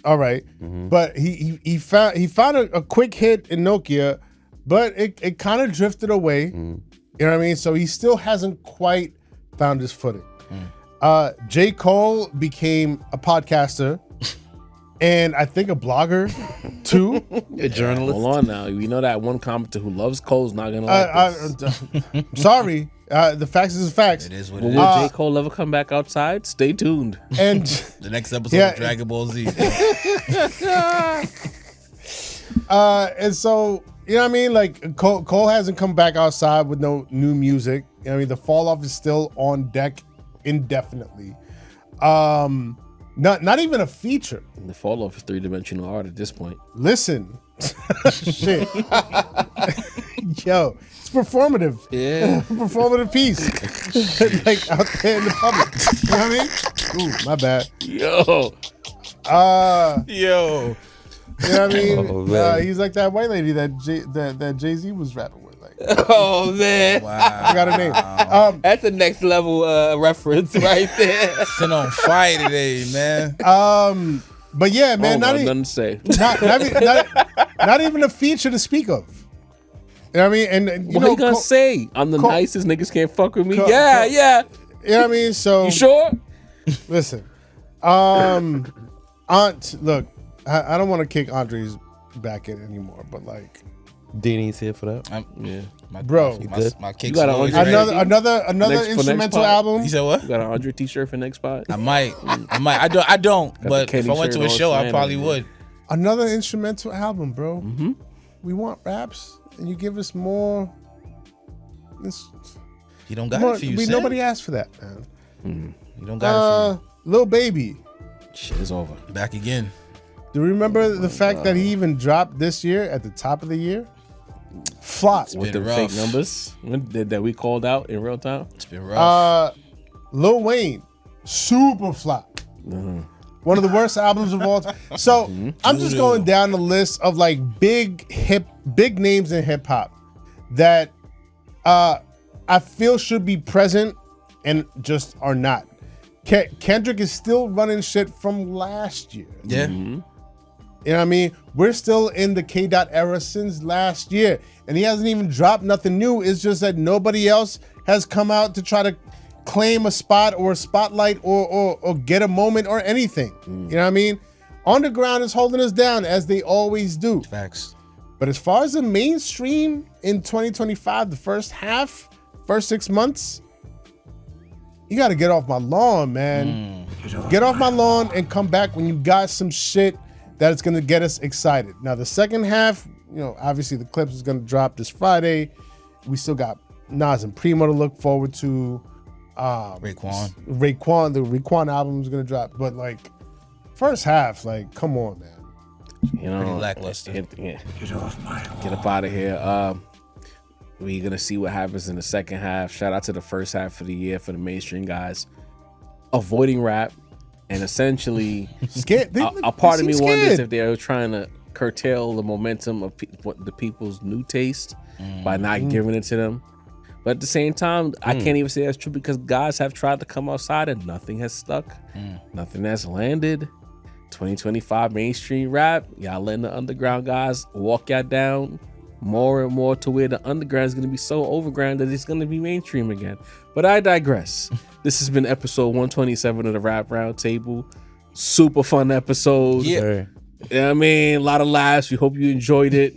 All right. But he found a quick hit in Nokia, but it kind of drifted away. You know what I mean? So he still hasn't quite found his footing. J. Cole became a podcaster and I think a blogger too. A journalist. Hold on now. We know that one commenter who loves Cole's not going to like this. Sorry. The facts is the facts. It is what But it will is. J. Cole ever come back outside? Stay tuned. And The next episode Yeah. of Dragon Ball Z. and so, you know what I mean? Like Cole hasn't come back outside with no new music. You know what I mean? The fall off is still on deck indefinitely. Not even a feature. The fall off is 3-dimensional art at this point. Listen. Shit. Yo, it's performative. Yeah. Performative piece. Like out there in the public. You know what I mean? Ooh, my bad. Yo. Yo. You know what I mean? Oh, man. He's like that white lady that Jay-Z was rapping with. Like, Oh man, I got her name. that's a next level reference right there. Been on fire today, man. But yeah, man, Nothing to say. not even a feature to speak of. You know what I mean? And you What know, you gonna say? I'm the Cole- nicest, niggas can't fuck with me. Cole- Yeah. Cole- Yeah. you know what I mean? So You sure? listen, look, I don't want to kick Andre's back in anymore, but like, Dini's here for that. Yeah. Bro, my kicks You got always an ready. another Next instrumental pod. album. You said what? You got an Andre t-shirt for next pod? I might. I don't. the But if Kenny I went to shirt a on show, I slant probably on it. would. Another instrumental album, bro. we want raps, and you give us more. You don't got more, it for you, Sam. nobody asked for that, man. You don't got it for Lil Baby. Shit is over. you. Back again. Do you remember the fact that he even dropped this year at the top of the year? Flop. With the been fake rough. numbers that we called out in real time. It's been rough. Lil Wayne, super flop. One of the worst albums of all time. So I'm just going down the list of like big names in hip hop that I feel should be present and just are not. Kendrick is still running shit from last year. Yeah. You know what I mean? We're still in the K-Dot era since last year. And he hasn't even dropped nothing new. It's just that nobody else has come out to try to claim a spot or a spotlight or get a moment or anything. You know what I mean? Underground is holding us down as they always do. Facts. But as far as the mainstream in 2025, the first 6 months, you got to get off my lawn, man. Get off my lawn and come back when you got some shit that is going to get us excited. Now, the second half, obviously the Clips is going to drop this Friday. We still got Nas and Primo to look forward to. Raekwon. The Raekwon album is going to drop. But, like, first half, like, come on, man. Pretty lackluster. Get up out of here. We're going to see what happens in the second half. Shout out to the first half of the year for the mainstream guys. Avoiding rap and essentially Scared. a part of me seem wonders scared. if they're trying to curtail the momentum of the people's new taste by not giving it to them. But at the same time, I can't even say that's true because guys have tried to come outside and nothing has stuck. Nothing has landed. 2025 mainstream rap, y'all letting the underground guys walk y'all down more and more to where the underground is going to be so overground that it's going to be mainstream again. But I digress. This has been episode 127 of the Rap Roundtable. Super fun episode. Yeah. You know what I mean? A lot of laughs. We hope you enjoyed it.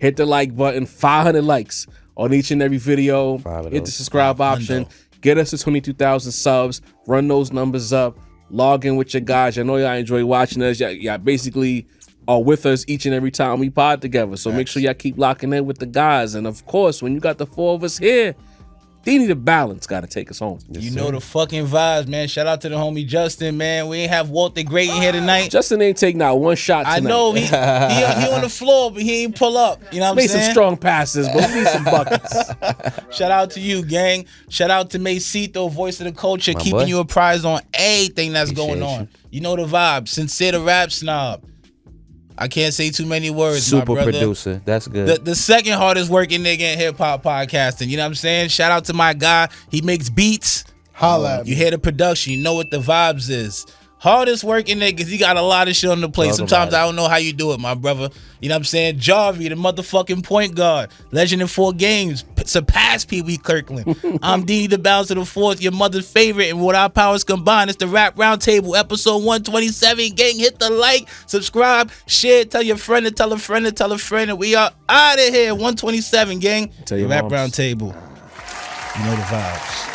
Hit the like button. 500 likes on each and every video. Hit the subscribe option. Get us to 22,000 subs. Run those numbers up. Log in with your guys. I know y'all enjoy watching us. Y'all basically are with us each and every time we pod together. So make sure y'all keep locking in with the guys. And of course, when you got the four of us here, they need a balance. Got to take us home. You know the fucking vibes, man. Shout out to the homie Justin, man. We ain't have Walter Great in here tonight. Justin ain't take not one shot tonight. I know he on the floor, but he ain't pull up. You know what I'm Made saying? some strong passes, but we need some buckets. Shout out to you, gang. Shout out to Mase The Voice of the Culture, My keeping boy. you apprised on everything that's going Appreciate on. You know the vibe. Sincere the rap snob. I can't say too many words, Super my brother. producer. That's good. The second hardest working nigga in hip hop podcasting. You know what I'm saying? Shout out to my guy. He makes beats. Holla at me. You hear the production. You know what the vibes is. Hardest working niggas. You got a lot of shit on the plate. Talk Sometimes about I don't know how you do it, my brother. You know what I'm saying? Jarvie, the motherfucking point guard. Legend in 4 games. Surpass Pee-wee Kirkland. I'm Dini the Balance of the Fourth, your mother's favorite. And with our powers combined, it's the Rap Roundtable, episode 127. Gang, hit the like, subscribe, share, tell your friend to tell a friend to tell a friend. And we are out of here. 127, gang. Tell your the Rap moms. Roundtable. You know the vibes.